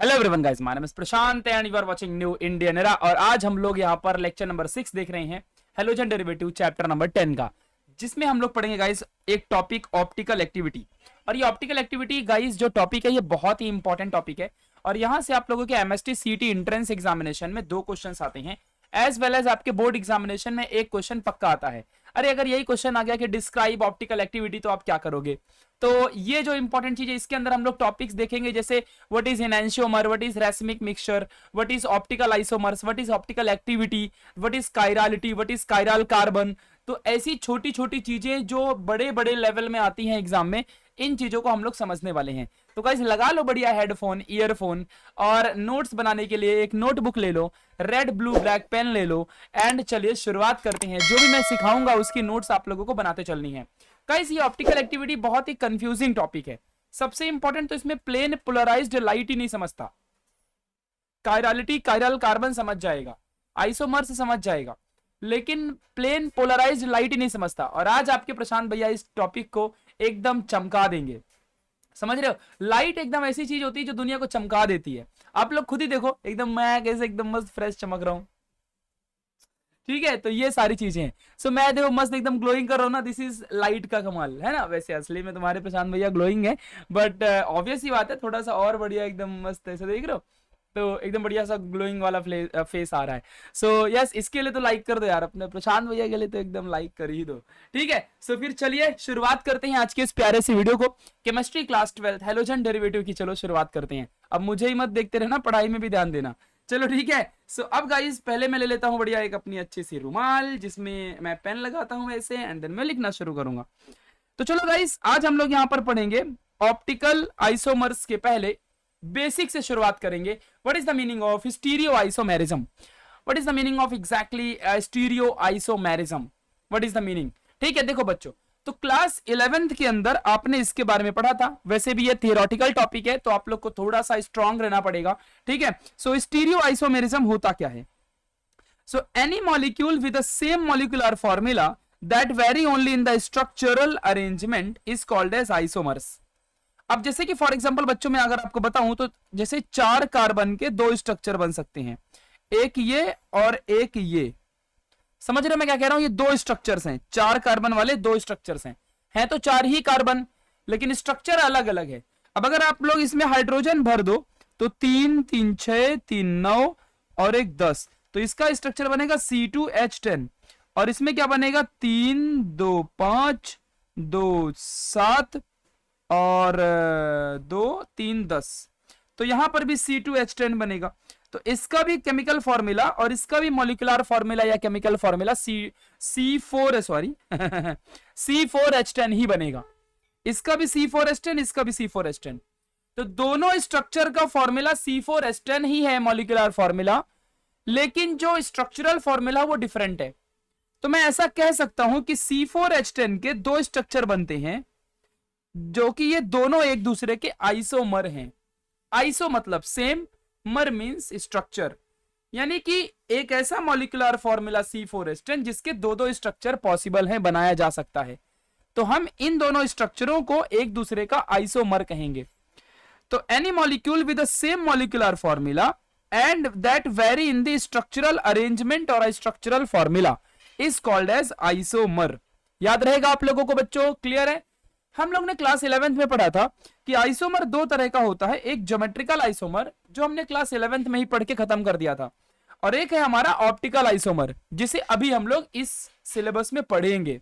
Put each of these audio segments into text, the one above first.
Hello everyone guys, my name is Prashant and you are watching new Indian era. और आज हम लोग यहाँ पर लेक्चर नंबर 6 देख रहे हैं, हैलोजन डेरिवेटिव चैप्टर नंबर 10 का, जिसमें हम लोग पढ़ेंगे गाइस एक टॉपिक ऑप्टिकल एक्टिविटी। और ये ऑप्टिकल एक्टिविटी गाइस जो टॉपिक है ये बहुत ही इंपॉर्टेंट टॉपिक है। और यहाँ से आप लोगों के एमएसटी सीटी एंट्रेंस एग्जामिनेशन में 2 क्वेश्चंस आते हैं, एज वेल एज आपके बोर्ड एग्जामिनेशन में 1 क्वेश्चन पक्का आता है। अरे अगर यही क्वेश्चन आ गया कि डिस्क्राइब ऑप्टिकल एक्टिविटी, तो आप क्या करोगे? तो ये जो इंपॉर्टेंट चीज है इसके अंदर हम लोग टॉपिक्स देखेंगे, जैसे what is enantiomer, what is racemic mixture, what is optical isomers, what is optical activity, what is chirality, what is chiral carbon. तो ऐसी छोटी छोटी चीजें जो बड़े बड़े लेवल में आती हैं एग्जाम में, इन चीजों को हम लोग समझने वाले हैं। तो गाइस लगा लो बढ़िया हेडफोन, ईयरफोन, और नोट्स बनाने के लिए एक नोटबुक ले लो, रेड ब्लू ब्लैक पेन ले लो, एंड चलिए शुरुआत करते हैं। जो भी मैं सिखाऊंगा उसकी नोट्स आप लोगों को बनाते चलनी है। गाइस ये ऑप्टिकल एक्टिविटी बहुत ही कंफ्यूजिंग टॉपिक है। सबसे इंपॉर्टेंट तो इसमें प्लेन पोलराइज्ड लाइट ही नहीं समझता। कायरालिटी, कायरल कार्बन समझ जाएगा, आइसोमर्स समझ जाएगा, लेकिन प्लेन पोलराइज्ड लाइट ही नहीं समझता। और आज आपके प्रशांत भैया इस टॉपिक को एकदम चमका देंगे। समझ रहे हो? लाइट एकदम ऐसी चीज होती है जो दुनिया को चमका देती है। आप लोग खुद ही देखो, एकदम मैं कैसे एकदम मस्त फ्रेश चमक रहा हूं। ठीक है, तो ये सारी चीजें हैं। सो मैं देखो मस्त एकदम ग्लोइंग कर रहा हूँ ना, दिस इज लाइट का कमाल है ना। वैसे असली में तुम्हारे प्रशांत भैया ग्लोइंग है, बट ऑब्वियस ही बात है, थोड़ा सा और बढ़िया एकदम मस्त ऐसे देख रहे हो, तो एकदम बढ़िया सा ग्लोइंग वाला फेस आ रहा है। सो यस, इसके लिए तो लाइक कर दो यार, अपने प्रशांत भैया के लिए तो एकदम लाइक कर ही दो। ठीक है, सो फिर चलिए शुरुआत करते हैं आज के इस प्यारे से वीडियो को। केमिस्ट्री क्लास 12 हैलोजन डेरिवेटिव की चलो शुरुआत करते हैं। अब मुझे ही मत देखते रहना, पढ़ाई में भी ध्यान देना। चलो ठीक है। सो अब गाइस पहले मैं ले लेता हूँ बढ़िया एक अपनी अच्छी सी रुमाल, जिसमें मैं पेन लगाता हूँ ऐसे, एंड देन मैं लिखना शुरू करूंगा। तो चलो गाइस आज हम लोग यहाँ पर पढ़ेंगे ऑप्टिकल आइसोमर्स के पहले बेसिक से शुरुआत करेंगे। What is the meaning of stereo isomerism? What is the meaning of exactly stereo isomerism? What is the meaning? ठीक है, देखो बच्चों, तो क्लास 11th के अंदर आपने इसके बारे में पढ़ा था। वैसे भी ये थियोरेटिकल टॉपिक है, तो आप लोग को थोड़ा सा स्ट्रांग रहना पड़ेगा। ठीक है, सो स्टीरियो आइसोमेरिज्म होता क्या है? So any molecule with the same molecular formula that vary only in the structural arrangement is called as isomers. अब जैसे कि फॉर एग्जांपल बच्चों में अगर आपको बताऊं, तो जैसे 4 कार्बन के 2 स्ट्रक्चर बन सकते हैं, एक ये और एक ये। समझ रहे हो मैं क्या कह रहा हूं? ये 2 स्ट्रक्चर्स हैं, 4 कार्बन वाले 2 स्ट्रक्चर्स हैं तो 4 ही कार्बन, लेकिन स्ट्रक्चर अलग अलग है। अब अगर आप लोग इसमें हाइड्रोजन भर दो, तो 3 3 6 3 9 और एक 10, तो इसका स्ट्रक्चर बनेगा C2H10। और इसमें क्या बनेगा? 3 2 5 2 7 और 2 3 10। तो यहां पर भी C2H10 बनेगा। तो इसका भी केमिकल फॉर्मूला और इसका भी मॉलिक्यूलर फॉर्मूला या केमिकल फॉर्मूला C4H10 ही बनेगा। इसका भी C4H10, इसका भी C4H10। तो दोनों स्ट्रक्चर का फॉर्मूला C4H10 ही है मॉलिक्यूलर फॉर्मूला, लेकिन जो स्ट्रक्चरल फॉर्मूला वो डिफरेंट है। तो मैं ऐसा कह सकता हूं कि C4H10 के 2 स्ट्रक्चर बनते हैं, जो कि ये दोनों एक दूसरे के आइसोमर हैं। आइसो मतलब सेम, मर मींस स्ट्रक्चर, यानी कि एक ऐसा मॉलिक्यूलर फॉर्मूला C4H10 जिसके 2 स्ट्रक्चर पॉसिबल है, बनाया जा सकता है। तो हम इन दोनों स्ट्रक्चरों को एक दूसरे का आइसोमर कहेंगे। तो any molecule with the same molecular formula and that very in the structural arrangement और structural formula is called as isomer. याद रहेगा आप लोगों को बच्चों? क्लियर है? हम लोग ने क्लास 11th में पढ़ा था कि आइसोमर 2 तरह का होता है। एक ज्योमेट्रिकल आइसोमर, जो हमने क्लास 11th में ही पढ़ के खत्म कर दिया था, और एक है हमारा ऑप्टिकल आइसोमर, जिसे अभी हम लोग इस सिलेबस में पढ़ेंगे।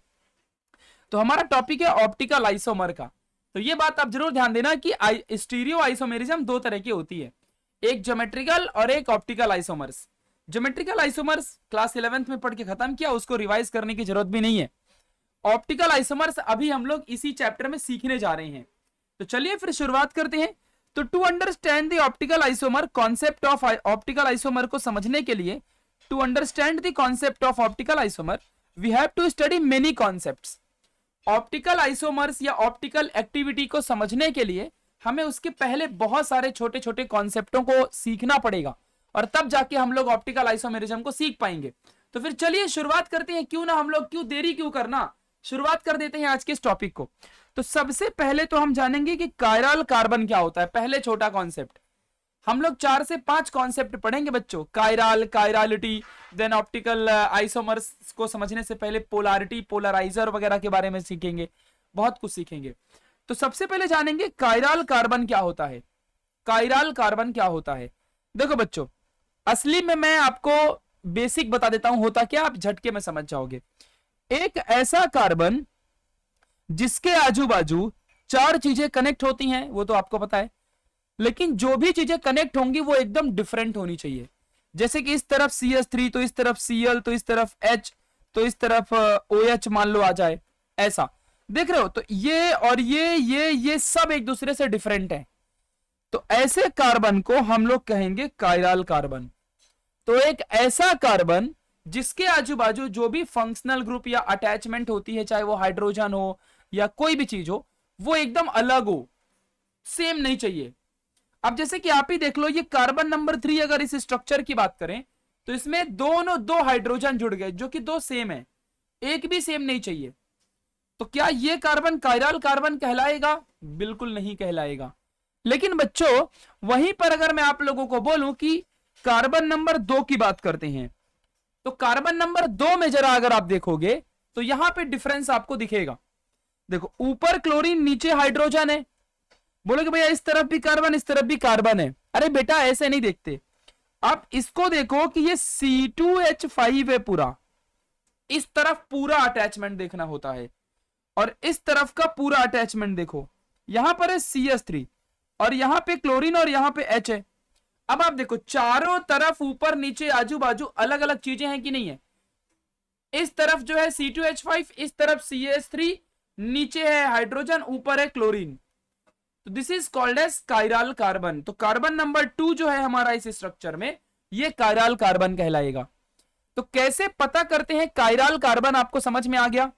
तो हमारा टॉपिक है ऑप्टिकल आइसोमर का। तो ये बात आप जरूर ध्यान देना कि स्टीरियो आइसोमेरिज्म 2 तरह की होती है, एक ज्योमेट्रिकल और एक optical isomers. Geometrical isomers class 11th में पढ़ के खत्म किया, उसको रिवाइज करने की जरूरत भी नहीं है। ऑप्टिकल आइसोमर्स अभी हम लोग इसी चैप्टर में सीखने जा रहे हैं। तो चलिए फिर शुरुआत करते हैं। तो to understand the optical isomer, concept of optical isomer को समझने के लिए, to understand the concept of optical isomer we have to study many concepts. Optical isomers या ऑप्टिकल एक्टिविटी को समझने के लिए हमें उसके पहले बहुत सारे छोटे छोटे कॉन्सेप्टों को सीखना पड़ेगा, और तब जाके हम लोग ऑप्टिकल आइसोमेरिज्म को सीख पाएंगे। तो फिर चलिए शुरुआत करते हैं। क्यों ना हम लोग, क्यों देरी क्यों करना, शुरुआत कर देते हैं आज के इस टॉपिक को। तो सबसे पहले तो हम जानेंगे कि कायरल कार्बन क्या होता है। पहले छोटा कॉन्सेप्ट, हम लोग 4 से 5 कॉन्सेप्ट पढ़ेंगे बच्चों, chiral, chirality, then optical isomers को समझने से पहले पोलैरिटी, पोलराइजर वगैरह के बारे में सीखेंगे, बहुत कुछ सीखेंगे। तो सबसे पहले जानेंगे कायरल कार्बन क्या होता है। कायरल कार्बन क्या होता है? देखो बच्चों, असली में मैं आपको बेसिक बता देता हूं होता क्या, आप झटके में समझ जाओगे। एक ऐसा कार्बन जिसके आजू बाजू 4 चीजें कनेक्ट होती हैं, वो तो आपको पता है, लेकिन जो भी चीजें कनेक्ट होंगी वो एकदम डिफरेंट होनी चाहिए। जैसे कि इस तरफ CH3 तो इस तरफ Cl तो इस तरफ H तो इस तरफ OH मान लो आ जाए, ऐसा देख रहे हो। तो ये और ये सब एक दूसरे से डिफरेंट है। तो ऐसे कार्बन को हम लोग कहेंगे कायरल कार्बन। तो एक ऐसा कार्बन जिसके आजू बाजू जो भी फंक्शनल ग्रुप या अटैचमेंट होती है, चाहे वो हाइड्रोजन हो या कोई भी चीज हो, वो एकदम अलग हो, सेम नहीं चाहिए। अब जैसे कि आप ही देख लो, ये कार्बन नंबर 3 अगर इस स्ट्रक्चर की बात करें तो इसमें दोनों 2 हाइड्रोजन जुड़ गए जो कि 2 सेम है, एक भी सेम नहीं चाहिए। तो क्या ये कार्बन कायरल कार्बन कहलाएगा? बिल्कुल नहीं कहलाएगा। लेकिन बच्चों वहीं पर अगर मैं आप लोगों को बोलूं कि कार्बन नंबर 2 की बात करते हैं, तो कार्बन नंबर 2 में जरा अगर आप देखोगे तो यहां पे डिफरेंस आपको दिखेगा। देखो, ऊपर क्लोरीन नीचे हाइड्रोजन है। बोलोगे भैया इस तरफ भी कार्बन इस तरफ भी कार्बन है। अरे बेटा ऐसे नहीं देखते, आप इसको देखो कि ये C2H5 है पूरा, इस तरफ पूरा अटैचमेंट देखना होता है, और इस तरफ का पूरा अटैचमेंट देखो, यहां पर है CH3 और यहां पे क्लोरीन और यहां पे H है। अब आप देखो चारों तरफ ऊपर नीचे आजू बाजू अलग अलग चीजें हैं कि नहीं है। इस तरफ जो है C2H5, इस तरफ CH3, नीचे है हाइड्रोजन, ऊपर है क्लोरीन। तो this is called as chiral carbon. तो कार्बन नंबर 2 जो है हमारा इस स्ट्रक्चर में, ये कायरल कार्बन कहलाएगा। तो कैसे पता करते हैं कायरल कार्बन, आपको समझ में आ गया?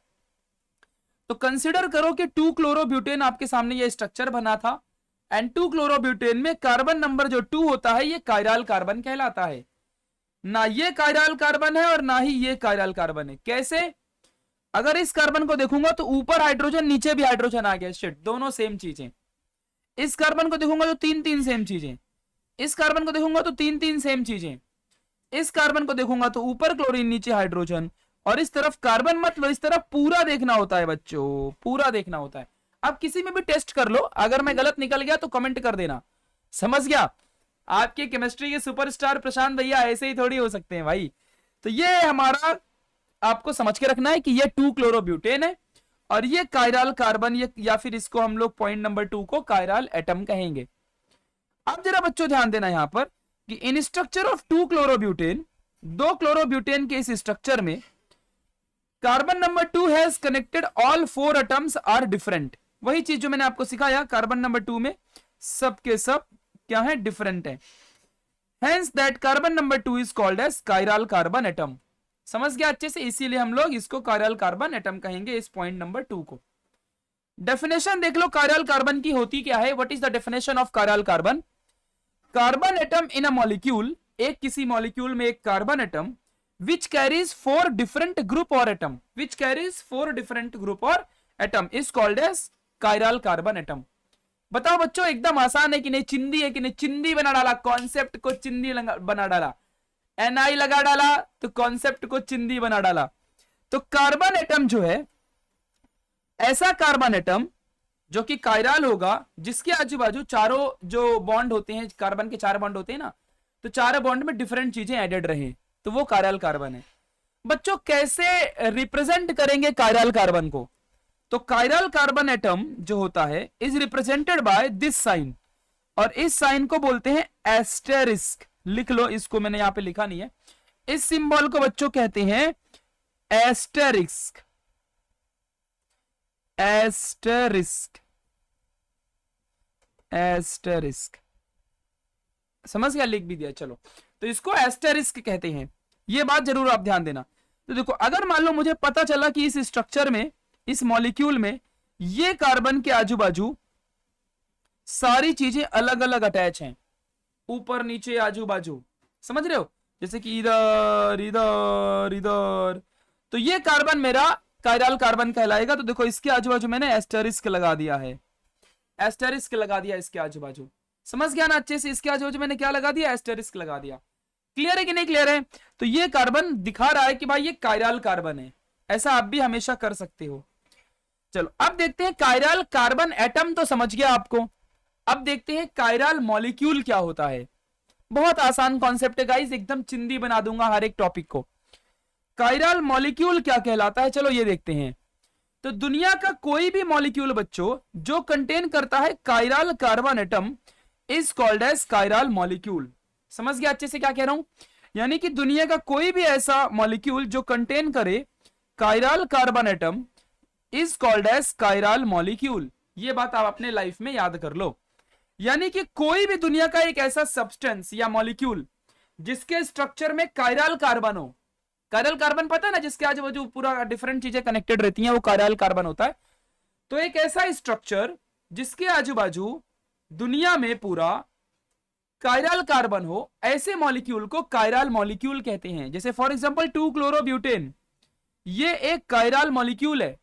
तो कंसीडर करो कि 2 क्लोरोब्यूटेन आपके सामने ये स्ट्रक्चर बना था, एंड 2 क्लोरोब्यूटेन में कार्बन नंबर जो 2 होता है ये कायरल कार्बन कहलाता है। ना ये कायरल कार्बन है और ना ही ये कायरल कार्बन है। कैसे? अगर इस कार्बन को देखूंगा तो ऊपर हाइड्रोजन नीचे भी हाइड्रोजन आ गया, शिट, दोनों सेम चीजें। इस कार्बन को देखूंगा तो 3 सेम चीजें, इस कार्बन को देखूंगा तो 3 सेम चीजें, इस कार्बन को देखूंगा तो ऊपर क्लोरीन नीचे हाइड्रोजन, और इस तरफ कार्बन मत लो, इस तरफ पूरा देखना होता है बच्चों, पूरा देखना होता है। आप किसी में भी टेस्ट कर लो, अगर मैं गलत निकल गया तो कमेंट कर देना। समझ गया? आपके केमिस्ट्री के सुपरस्टार प्रशांत भैया ऐसे ही थोड़ी हो सकते हैं भाई। तो ये हमारा आपको समझ के रखना है कि ये 2 क्लोरोब्यूटेन है और ये कायरल कार्बन, ये या फिर इसको हम लोग पॉइंट नंबर 2 को कायरल एटम कहेंगे। अब जरा बच्चों ध्यान देना यहां पर कि in structure of 2 chlorobutane, 2 chlorobutane के इस स्ट्रक्चर में carbon number 2 has connected all 4 atoms are different. वही चीज जो मैंने आपको सिखाया, कार्बन नंबर 2 में सब के सब क्या है, डिफरेंट है। Hence that carbon number 2 is called as chiral carbon atom. समझ गया अच्छे से? इसीलिए हम लोग इसको कायरल कार्बन एटम कहेंगे, इस पॉइंट नंबर 2 को। डेफिनेशन देख लो कायरल कार्बन की होती क्या है। What is the definition of chiral carbon? Carbon atom in a molecule, एक किसी मॉलिक्यूल में एक carbon atom which carries 4 different group or atom, which carries 4 different group or atom is called as chiral carbon atom। बताओ बच्चों एकदम आसान है कि नहीं? चिंदी है कि नहीं? चिंदी बना डाला, कॉन्सेप्ट को चिंदी बना डाला, NI लगा डाला तो कॉन्सेप्ट को चिंदी बना डाला। तो कार्बन एटम जो है, ऐसा कार्बन एटम जो कि कायरल होगा, जिसके आजू बाजू चारों जो बॉन्ड होते हैं, कार्बन के 4 बॉन्ड होते हैं ना, तो 4 बॉन्ड में डिफरेंट चीजें एडेड रहे, तो वो कायरल कार्बन है। बच्चों कैसे रिप्रेजेंट करेंगे कायरल कार्बन को? तो कायरल कार्बन एटम जो होता है is represented by this sign, और इस साइन को बोलते हैं एस्टेरिस्क। लिख लो, इसको मैंने यहां पे लिखा नहीं है। इस सिंबल को बच्चों कहते हैं एस्टेरिस्क। एस्टेरिस्क, एस्टेरिस्क, समझ गया? लिख भी दिया, चलो। तो इसको एस्टेरिस्क कहते हैं, ये बात जरूर आप ध्यान देना। तो देखो, अगर मान लो मुझे पता चला कि इस स्ट्रक्चर में, इस मॉलिक्यूल में ये कार्बन के आजू बाजू सारी चीजें अलग अलग अटैच हैं, ऊपर नीचे आजू बाजू, समझ रहे हो? जैसे कि इधर इधर इधर, तो ये कार्बन मेरा कायरल कार्बन कहलाएगा। तो देखो इसके आजू बाजू मैंने एस्टेरिस्क लगा दिया है, एस्टेरिस्क लगा दिया इसके आजू बाजू। समझ गया ना अच्छे से? इसके आजू मैंने क्या लगा दिया, एस्टेरिस्क लगा दिया। क्लियर है कि नहीं क्लियर है? तो ये कार्बन दिखा रहा है कि भाई ये कायरल कार्बन है, ऐसा आप भी हमेशा कर सकते हो। चलो अब देखते हैं कायरल कार्बन एटम तो समझ गया आपको, अब देखते हैं कायरल मॉलिक्यूल क्या होता है। बहुत आसान कॉन्सेप्ट है गाइस, एकदम चिंदी बना दूंगा हर एक टॉपिक को। कायरल मॉलिक्यूल क्या कहलाता है, चलो ये देखते हैं। तो दुनिया का कोई भी मॉलिक्यूल बच्चों जो कंटेन करता है chiral carbon atom is called as chiral molecule. समझ गया अच्छे से क्या कह रहा हूं? यानी कि दुनिया का कोई भी ऐसा मॉलिक्यूल जो कंटेन करे chiral carbon atom is called as chiral molecule. ये बात आप अपने लाइफ में याद कर लो। यानी कि कोई भी दुनिया का एक ऐसा सब्सटेंस या मॉलिक्यूल जिसके स्ट्रक्चर में कायरल कार्बन हो, कायरल कार्बन पता है ना, जिसके आज वो जो पूरा डिफरेंट चीजें कनेक्टेड रहती हैं वो कायरल कार्बन होता है। तो एक ऐसा स्ट्रक्चर जिसके आजू बाजू दुनिया में पूरा कायरल कार्बन हो, ऐसे मॉलिक्यूल को कायरल मॉलिक्यूल कहते हैं। जैसे फॉर एग्जांपल 2-क्लोरोब्यूटेन, ये एक कायरल मॉलिक्यूल है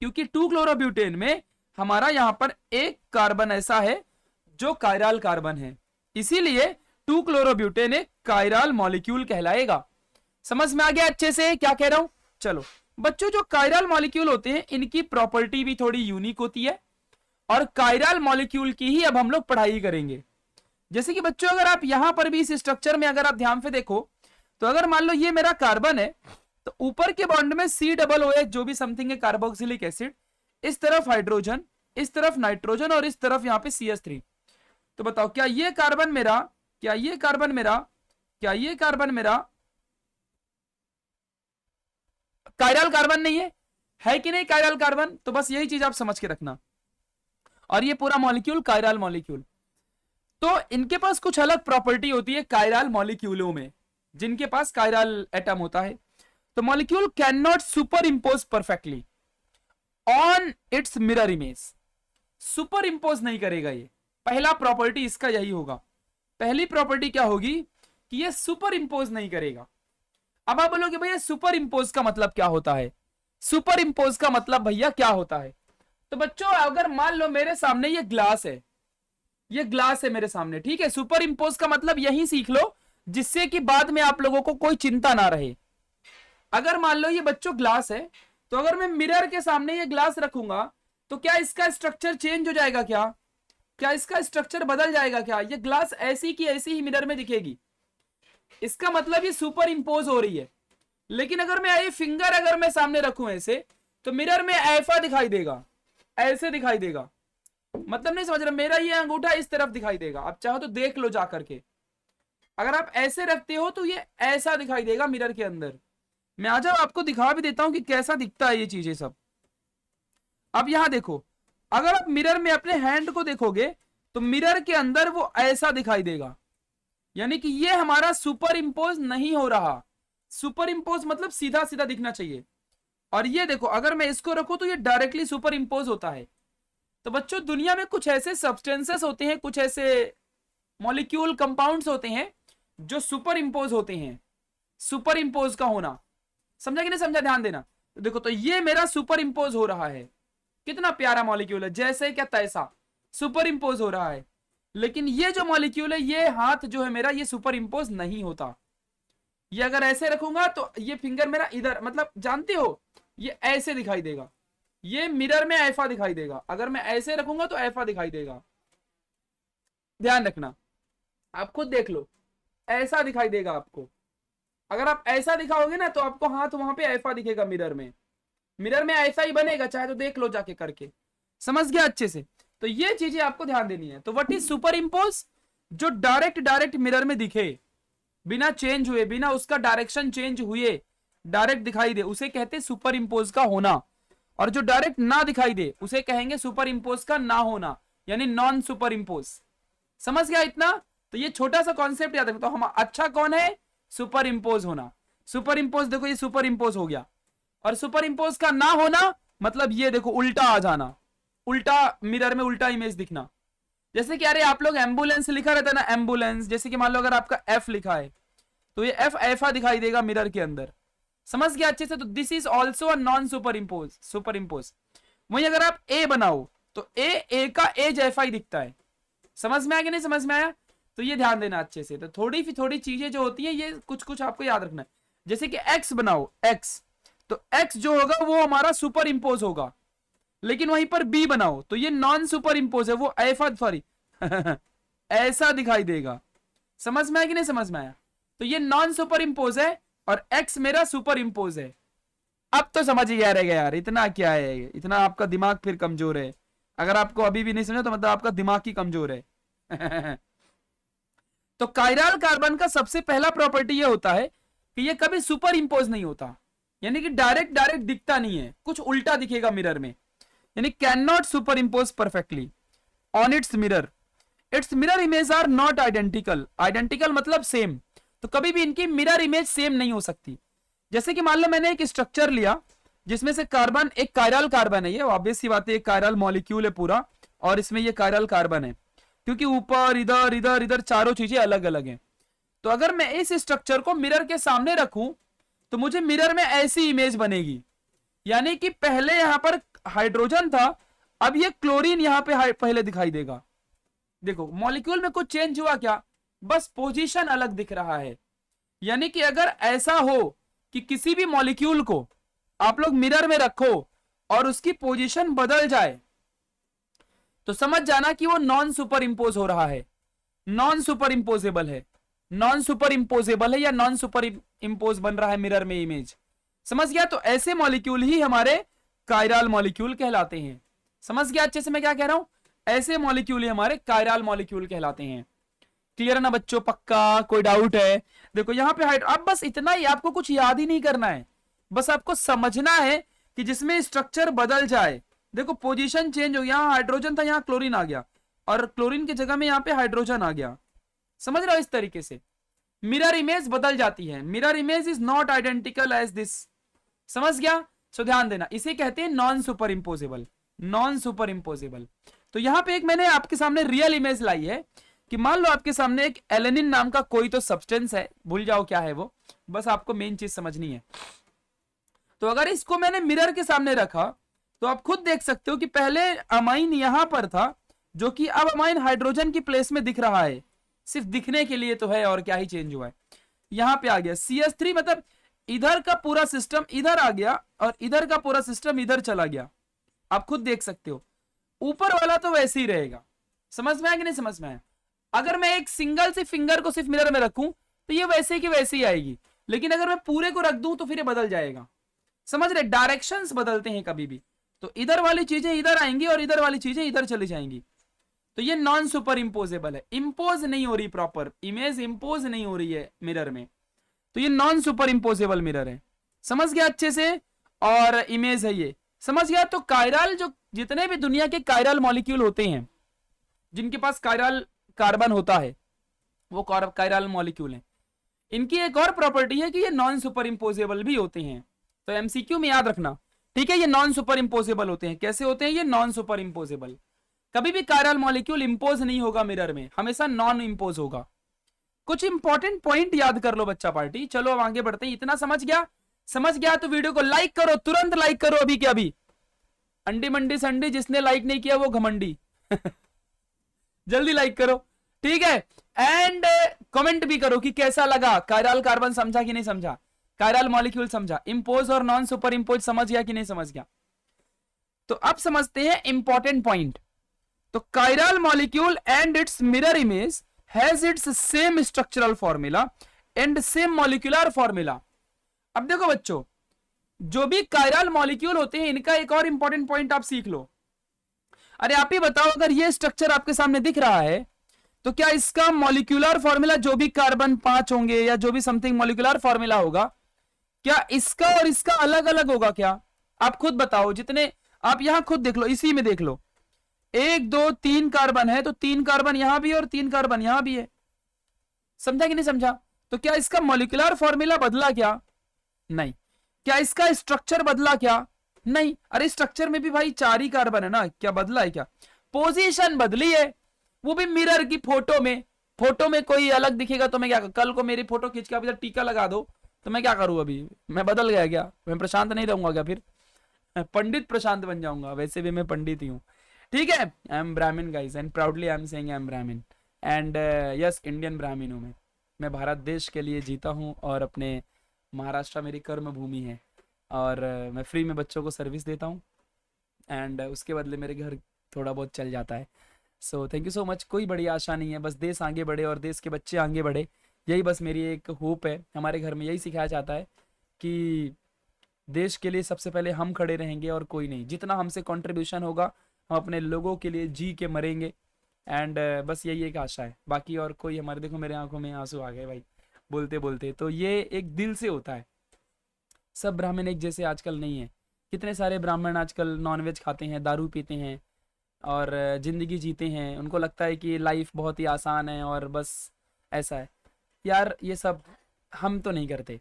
क्योंकि 2-क्लोरोब्यूटेन में हमारा यहां पर एक कार्बन ऐसा है जो कायरल कार्बन है, इसीलिए 2-क्लोरोब्यूटेन एक कायरल मॉलिक्यूल कहलाएगा। समझ में आ गया अच्छे से क्या कह रहा हूं? चलो बच्चों, जो कायरल मॉलिक्यूल होते हैं इनकी प्रॉपर्टी भी थोड़ी यूनिक होती है और कायरल मॉलिक्यूल की ही अब हम लोग पढ़ाई करेंगे। जैसे कि बच्चों अगर आप यहां पर भी इस स्ट्रक्चर में अगर आप ध्यान से देखो तो अगर मान लो ये मेरा कार्बन है तो ऊपर के बॉन्ड में COOH जो भी समथिंग है कार्बोक्सिलिक एसिड, इस तरफ हाइड्रोजन, इस तरफ नाइट्रोजन और इस तरफ यहां पे CH3। तो बताओ क्या ये कार्बन मेरा, क्या ये कार्बन मेरा, क्या ये कार्बन मेरा कायरल कार्बन नहीं है कि नहीं कायरल कार्बन? तो बस यही चीज आप समझ के रखना। और ये पूरा मॉलिक्यूल कायरल मॉलिक्यूल। तो इनके पास कुछ अलग प्रॉपर्टी होती है कायरल मॉलिक्यूलों में, जिनके पास कायरल एटम होता है। तो molecule can not superimpose perfectly on its mirror image. Super impose नहीं करेगा ये, पहला प्रॉपर्टी इसका यही होगा। पहली प्रॉपर्टी क्या होगी कि ये सुपर इंपोज नहीं करेगा। अब आप बोलोगे भैया सुपर इंपोज का मतलब क्या होता है? सुपर इंपोज का मतलब भैया क्या होता है? तो बच्चों अगर मान लो मेरे सामने ये ग्लास है, ये ग्लास है मेरे सामने, ठीक है, सुपर इंपोज का मतलब यही सीख लो जिससे कि बाद में आप लोगों को कोई चिंता ना रहे। अगर मान लो ये बच्चों ग्लास है तो अगर मैं मिरर के सामने ये ग्लास रखूंगा तो क्या इसका स्ट्रक्चर चेंज हो जाएगा? क्या इसका स्ट्रक्चर बदल जाएगा? क्या ये ग्लास ऐसी की ऐसी ही मिरर में दिखेगी? इसका मतलब ये सुपर इंपोज हो रही है। लेकिन अगर मैं ये फिंगर अगर मैं सामने रखूं ऐसे तो मिरर में ऐसा दिखाई देगा, ऐसे दिखाई देगा। मतलब नहीं समझ रहा, मेरा ये अंगूठा इस तरफ दिखाई देगा, आप चाहो तो देख लो जा करके। अगर आप ऐसे रखते हो तो ये ऐसा दिखाई देगा मिरर के अंदर। मैं आ जाओ आपको दिखा भी देता हूं कि कैसा दिखता है ये चीजें सब। अब यहां देखो, अगर आप मिरर में अपने हैंड को देखोगे तो मिरर के अंदर वो ऐसा दिखाई देगा, यानी कि ये हमारा सुपर इंपोज नहीं हो रहा। सुपर इंपोज मतलब सीधा सीधा दिखना चाहिए। और ये देखो अगर मैं इसको रखूं तो ये डायरेक्टली सुपर इंपोज होता है। तो बच्चों दुनिया में कुछ ऐसे सब्सटेंसेस होते हैं, कुछ ऐसे मॉलिक्यूल कंपाउंड्स होते हैं जो सुपर इंपोज होते हैं। सुपर इंपोज का होना समझा कि नहीं समझा? ध्यान देना। तो देखो, तो ये मेरा सुपर इंपोज हो रहा है, कितना प्यारा मॉलिक्यूल है, जैसे क्या तैसा सुपर इंपोज हो रहा है। लेकिन ये जो मॉलिक्यूल है, ये हाथ जो है मेरा, ये सुपर इंपोज नहीं होता। ये अगर ऐसे रखूंगा तो ये फिंगर मेरा इधर, मतलब जानते हो ये ऐसे दिखाई देगा, ये मिरर में ऐसा दिखाई देगा। अगर मैं ऐसे रखूंगा तो ऐसा दिखाई देगा, ध्यान रखना, आप खुद देख लो, ऐसा दिखाई देगा आपको। अगर आप ऐसा दिखाओगे ना तो आपको हाथ वहां पे ऐसा दिखेगा मिरर में, मिरर में ऐसा ही बनेगा, चाहे तो देख लो जाके करके। समझ गया अच्छे से? तो ये चीजें आपको ध्यान देनी है। तो व्हाट इज सुपर इंपोज? जो डायरेक्ट मिरर में दिखे, बिना चेंज हुए, बिना उसका डायरेक्शन चेंज हुए डायरेक्ट दिखाई दे, उसे कहते हैं सुपर इंपोज का होना। और जो डायरेक्ट ना दिखाई दे उसे कहेंगे सुपर इंपोज का ना होना, यानी नॉन सुपर इंपोज। समझ गया इतना? तो ये छोटा सा कॉन्सेप्ट याद रखो। तो हम अच्छा कौन है? सुपर इंपोज होना। सुपर इंपोज देखो ये सुपर इंपोज हो गया। और सुपर इंपोज का ना होना मतलब ये देखो उल्टा आ जाना, उल्टा मिरर में उल्टा इमेज दिखना। जैसे कि अरे आप लोग एम्बुलेंस लिखा रहता है ना, एम्बुलेंस, जैसे कि मान लो अगर आपका एफ लिखा है तो ये एफ ऐसा दिखाई देगा मिरर के अंदर। समझ गया अच्छे से? तो this is also a non super impose, super impose. वहीं अगर आप ए बनाओ तो ए का ए जैसा ही दिखता है, समझ में आया कि नहीं समझ में आया? तो ये ध्यान देना अच्छे से। तो थोड़ी चीजें जो होती है ये कुछ कुछ आपको याद रखना है। जैसे कि x बनाओ, x, तो x जो होगा वो हमारा सुपर इंपोज होगा, लेकिन वहीं पर b बनाओ तो ये नॉन सुपर इंपोज है, वो सॉरी ऐसा दिखाई देगा। समझ में आया कि नहीं समझ में आया? तो ये नॉन सुपर इंपोज है और x मेरा सुपर इंपोज है। अब तो समझ ही गया रहेगा यार, इतना क्या है, इतना आपका दिमाग फिर कमजोर है। अगर आपको अभी भी नहीं समझा तो मतलब आपका दिमाग ही कमजोर है। तो कायरल कार्बन का सबसे पहला प्रॉपर्टी ये होता है कि ये कभी सुपर इंपोज नहीं होता, यानी कि डायरेक्ट दिखता नहीं है, कुछ उल्टा दिखेगा मिरर में, यानी can not superimpose perfectly on its mirror. Its mirror image are not identical, identical मतलब सेम, तो कभी भी इनकी मिरर इमेज सेम नहीं हो सकती। जैसे कि मान लो मैंने एक स्ट्रक्चर लिया जिसमें से कार्बन, एक कायरल कार्बन है, ये ऑब्वियस सी बात है, एक कायरल मॉलिक्यूल है पूरा, और इसमें ये कायरल कार्बन है, क्योंकि ऊपर इधर इधर इधर चारों चीजें अलग अलग हैं। तो अगर मैं इस स्ट्रक्चर को मिरर के सामने रखूं तो मुझे मिरर में ऐसी इमेज बनेगी, यानी कि पहले यहां पर हाइड्रोजन था, अब ये क्लोरीन यहां पे पहले दिखाई देगा। देखो मॉलिक्यूल में कुछ चेंज हुआ क्या, बस पोजीशन अलग दिख रहा है। यानी कि अगर ऐसा हो कि किसी भी मॉलिक्यूल को आप लोग मिरर में रखो और उसकी पोजीशन बदल जाए तो समझ जाना कि वो नॉन सुपर इंपोज हो रहा है, नॉन सुपर इंपोजेबल है, नॉन सुपर इंपोजेबल है या नॉन सुपर इंपोज बन रहा है मिरर में इमेज। समझ गया? तो ऐसे मॉलिक्यूल ही हमारे कायरल मॉलिक्यूल कहलाते हैं। समझ गया अच्छे से मैं क्या कह रहा हूं? ऐसे मॉलिक्यूल ही हमारे कायरल मॉलिक्यूल कहलाते हैं। क्लियर है ना बच्चों? पक्का? कोई डाउट है? देखो यहां पे अब बस इतना ही, आपको कुछ याद ही नहीं करना है, बस आपको समझना है कि जिसमें स्ट्रक्चर बदल जाए। देखो पोजीशन चेंज हो गया, यहां हाइड्रोजन था, यहां क्लोरीन आ गया, और क्लोरीन की जगह में यहां पे हाइड्रोजन आ गया। समझ रहे हो? इस तरीके से मिरर इमेज बदल जाती है। Mirror image is not identical as this. समझ गया? सो ध्यान देना, इसे कहते हैं non superimposable, non superimposable. तो यहां पे एक मैंने आपके सामने रियल इमेज लाई है कि मान लो आपके सामने एक एलेनिन नाम का कोई तो सब्सटेंस है, भूल जाओ क्या है वो, बस आपको मेन चीज समझनी है। तो अगर इसको मैंने मिरर के सामने रखा तो आप खुद देख सकते हो कि पहले अमाइन यहां पर था, जो कि अब अमाइन हाइड्रोजन की प्लेस में दिख रहा है, सिर्फ दिखने के लिए तो है, और क्या ही चेंज हुआ है। यहां पे आ गया CH3, मतलब इधर का पूरा सिस्टम इधर आ गया और इधर का पूरा सिस्टम इधर चला गया। आप खुद देख सकते हो, ऊपर वाला तो वैसे ही रहेगा। समझ में आया कि नहीं समझ में आया? अगर मैं एक सिंगल से फिंगर को सिर्फ मिरर में रखूं तो ये वैसे की वैसे ही आएगी, लेकिन अगर मैं पूरे को रख दूं तो फिर ये बदल जाएगा। समझ रहे? डायरेक्शंस बदलते हैं कभी भी, तो इधर वाली चीजें इधर आएंगी और इधर वाली चीजें इधर चली जाएंगी। तो ये नॉन सुपर इंपोजेबल है, इंपोज नहीं हो रही, प्रॉपर इमेज इंपोज नहीं हो रही है मिरर में, तो ये नॉन सुपर इंपोजेबल मिरर है। समझ गया अच्छे से? और इमेज है ये, समझ गया? तो कायरल, जो जितने भी दुनिया के कायरल मॉलिक्यूल होते हैं जिनके पास कायरल कार्बन होता है, वो कायरल मॉलिक्यूल है। इनकी एक और प्रॉपर्टी है कि ये नॉन सुपर इंपोजेबल भी होते हैं। तो एमसीक्यू में याद रखना, ठीक है? ये नॉन सुपर इंपोजेबल होते हैं। कैसे होते हैं ये नॉन सुपर इंपोजेबल? कभी भी कायरल मॉलिक्यूल इंपोज नहीं होगा मिरर में, हमेशा नॉन इंपोज होगा। कुछ इंपॉर्टेंट पॉइंट याद कर लो बच्चा पार्टी। चलो अब आगे बढ़ते हैं। इतना समझ गया? समझ गया तो वीडियो को लाइक करो, तुरंत लाइक करो अभी के अभी। अंडी मंडी संडी, जिसने लाइक नहीं किया वो घमंडी। जल्दी लाइक करो, ठीक है? एंड कमेंट भी करो कि कैसा लगा, कायरल कार्बन समझा कि नहीं समझा, कायरल मॉलिक्यूल समझा, इंपोज और नॉन सुपर इंपोज समझ गया कि नहीं समझ गया। तो अब समझते हैं इंपॉर्टेंट पॉइंट। तो chiral molecule and its mirror image has its same structural formula and same molecular formula. अब देखो बच्चों, जो भी कायरल मॉलिक्यूल होते हैं इनका एक और इंपॉर्टेंट पॉइंट आप सीख लो। अरे आप ही बताओ, अगर ये स्ट्रक्चर आपके सामने दिख रहा है तो क्या इसका मॉलिक्यूलर फॉर्मूला, जो भी कार्बन 5 होंगे या जो भी समथिंग मॉलिक्यूलर फॉर्मूला होगा, क्या इसका और इसका अलग अलग होगा क्या? आप खुद बताओ। जितने आप यहां खुद देख लो, इसी में देख लो, 1 2 3 कार्बन है, तो 3 कार्बन यहां भी और 3 कार्बन यहां भी है। समझा कि नहीं समझा? तो क्या इसका मॉलिक्यूलर फॉर्मूला बदला क्या? नहीं। क्या इसका स्ट्रक्चर बदला क्या? नहीं। अरे स्ट्रक्चर में भी भाई 4 ही कार्बन है ना, क्या बदला है क्या? पोजीशन बदली है, वो भी मिरर की फोटो में। फोटो में कोई अलग दिखेगा तो मैं क्या, कल को मेरी फोटो खींच के इधर टीका लगा दो तो मैं क्या करूं? अभी मैं बदल गया क्या? मैं प्रशांत नहीं रहूंगा क्या? फिर पंडित प्रशांत बन जाऊंगा। वैसे भी मैं पंडित ही हूं, ठीक है, आई एम ब्राह्मण guys and proudly I am saying I am ब्राह्मण एंड यस इंडियन ब्राह्मण हूँ मैं भारत देश के लिए जीता हूँ और अपने महाराष्ट्र मेरी कर्म भूमि है और मैं फ्री में बच्चों को सर्विस देता हूँ एंड उसके बदले मेरे घर थोड़ा बहुत चल जाता है। सो थैंक यू सो मच। कोई बड़ी आशा नहीं है, बस देश आगे बढ़े और देश के बच्चे आगे बढ़े, यही बस मेरी एक होप है। हमारे घर में यही सिखाया जाता है कि देश के लिए सबसे पहले हम खड़े रहेंगे और कोई नहीं। जितना हमसे कंट्रीब्यूशन होगा हम अपने लोगों के लिए जी के मरेंगे एंड बस यही एक आशा है। बाकी और कोई हमारे, देखो मेरे आंखों में आंसू आ गए भाई बोलते बोलते। तो ये एक दिल से होता है। सब ब्राह्मण एक जैसे आजकल नहीं है। कितने सारे ब्राह्मण आजकल नॉनवेज खाते हैं, दारू पीते हैं और ज़िंदगी जीते हैं। उनको लगता है कि लाइफ बहुत ही आसान है और बस ऐसा है। यार ये सब हम तो नहीं करते।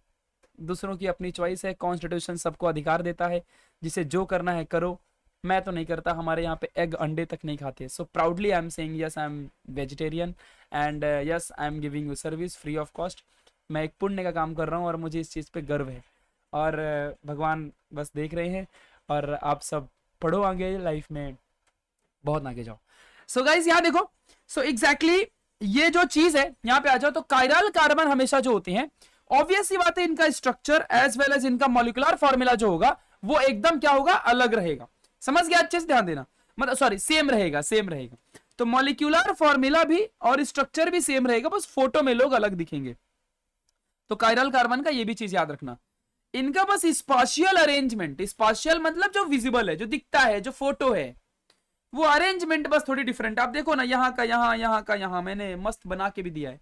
दूसरों की अपनी चॉइस है, कॉन्स्टिट्यूशन सबको अधिकार देता है, जिसे जो करना है करो। मैं तो नहीं करता। हमारे यहाँ पे एग अंडे तक नहीं खाते। So proudly I am saying yes I am vegetarian and yes I am giving you service free of cost. मैं एक पुण्य का काम कर रहा हूँ और मुझे इस चीज़ पे गर्व है और भगवान बस देख रहे हैं और आप सब पढ़ो आगे लाइफ में, बहुत आगे जाओ। सो गाइज यहाँ देखो, सो एग्जैक्टली ये जो चीज है यहाँ पे आ जाओ। तो कायरल कार्बन हमेशा जो होते हैं, ऑब्वियस सी बात है, इनका स्ट्रक्चर एज वेल एज इनका मॉलिक्यूलर फॉर्मूला जो होगा वो एकदम क्या होगा, अलग रहेगा। समझ गया, अच्छे से ध्यान देना, मतलब सॉरी सेम रहेगा, सेम रहेगा। तो मॉलिक्यूलर फॉर्मूला भी और स्ट्रक्चर भी सेम रहेगा, बस फोटो में लोग अलग दिखेंगे। तो कायरल कार्बन का ये भी चीज याद रखना, इनका बस स्पाशियल अरेंजमेंट, स्पाशियल मतलब जो विजिबल है, जो दिखता है, जो फोटो है, वो अरेंजमेंट बस थोड़ी डिफरेंट। आप देखो ना, यहाँ का यहाँ, यहाँ का यहाँ, मैंने मस्त बना के भी दिया है।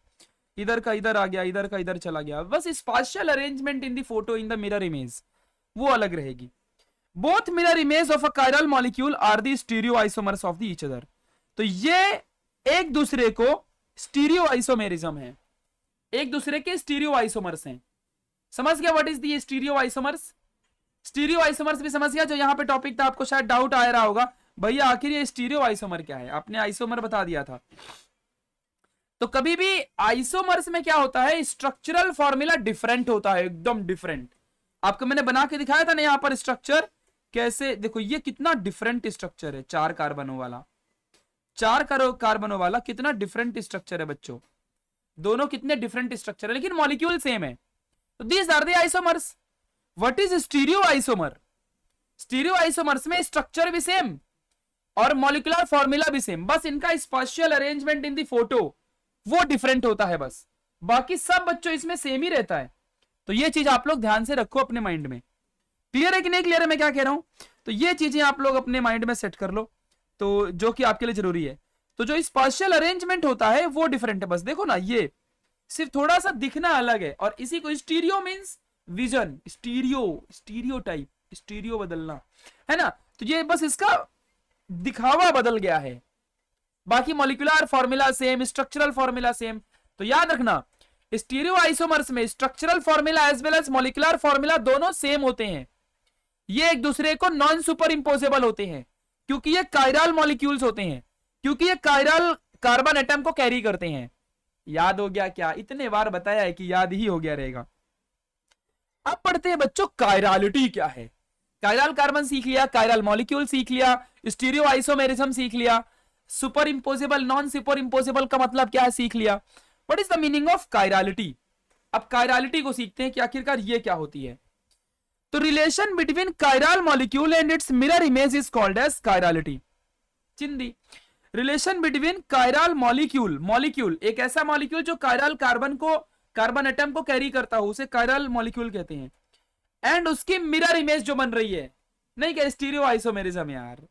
इधर का इधर आ गया, इधर का इधर चला गया, बस spatial arrangement in the photo in the mirror image वो अलग रहेगी। Both mirror image of a chiral molecule are the stereoisomers of the each other. तो ये एक दूसरे को स्टीरियो आइसोमेरिज्म है, एक दूसरे के स्टीरियो आइसोमर्स हैं। समझ गया what is the stereo isomers? Stereo isomers भी समझ गया। जो यहाँ पे टॉपिक था, आपको शायद डाउट आ रहा होगा भैया आखिर ये स्टीरियो आइसोमर क्या है, आपने आइसोमर बता दिया था। तो कभी भी आइसोमर्स में क्या होता है, स्ट्रक्चरल फॉर्मूला डिफरेंट होता है, एकदम डिफरेंट। आपको मैंने बना के दिखाया था ना यहाँ पर स्ट्रक्चर कैसे, देखो ये कितना डिफरेंट स्ट्रक्चर है, 4 कार्बनों वाला, 4 कार्बनों वाला, कितना डिफरेंट स्ट्रक्चर है बच्चों। दोनों कितने डिफरेंट स्ट्रक्चर है लेकिन मॉलिक्यूल सेम है। तो these are the isomers. What is stereoisomer? Stereoisomers में स्ट्रक्चर भी सेम और मॉलिक्यूलर फॉर्मूला भी सेम, बस इनका spatial arrangement in the photo वो डिफरेंट होता है बस, बाकी सब बच्चों इसमें सेम ही रहता है। तो ये चीज आप लोग ध्यान से रखो अपने माइंड में। क्लियर है कि नहीं क्लियर है मैं क्या कह रहा हूं? तो ये चीजें आप लोग अपने माइंड में सेट कर लो, तो जो कि आपके लिए जरूरी है। तो जो स्पाशियल अरेंजमेंट होता है वो डिफरेंट है, बस देखो ना ये सिर्फ थोड़ा सा दिखना अलग है। और इसी को stereo means vision, stereo, stereo type, stereo बदलना है ना। तो ये बस इसका दिखावा बदल गया है, बाकी molecular formula same, structural formula same. तो याद रखना स्टीरियो आइसोमर्स में structural formula as well as molecular formula दोनों सेम होते हैं। ये एक दूसरे को नॉन सुपर इंपोजेबल होते हैं क्योंकि ये कायरल मॉलिक्यूल्स होते हैं, क्योंकि ये कायरल कार्बन एटम को कैरी करते हैं। याद हो गया क्या? इतने बार बताया है कि याद ही हो गया रहेगा। अब पढ़ते हैं बच्चों कायरालिटी क्या है। कायरल कार्बन सीख लिया, कायरल मॉलिक्यूल सीख लिया, स्टीरियो आइसोमेरिज्म सीख लिया, superimposable non superimposable का मतलब क्या है सीख लिया। What is the meaning of chirality? अब कायरालिटी को सीखते हैं कि आखिरकार ये क्या होती है। तो relation between chiral molecule and its mirror image is called as chirality. चिंदी, relation between chiral molecule, molecule एक ऐसा मॉलिक्यूल जो कायरल कार्बन को, कार्बन एटम को कैरी करता हो, उसे कायरल मॉलिक्यूल कहते हैं। एंड उसकी मिरर इमेज जो बन रही है, नहीं क्या स्टीरियो आइसोमेरिज्म यार,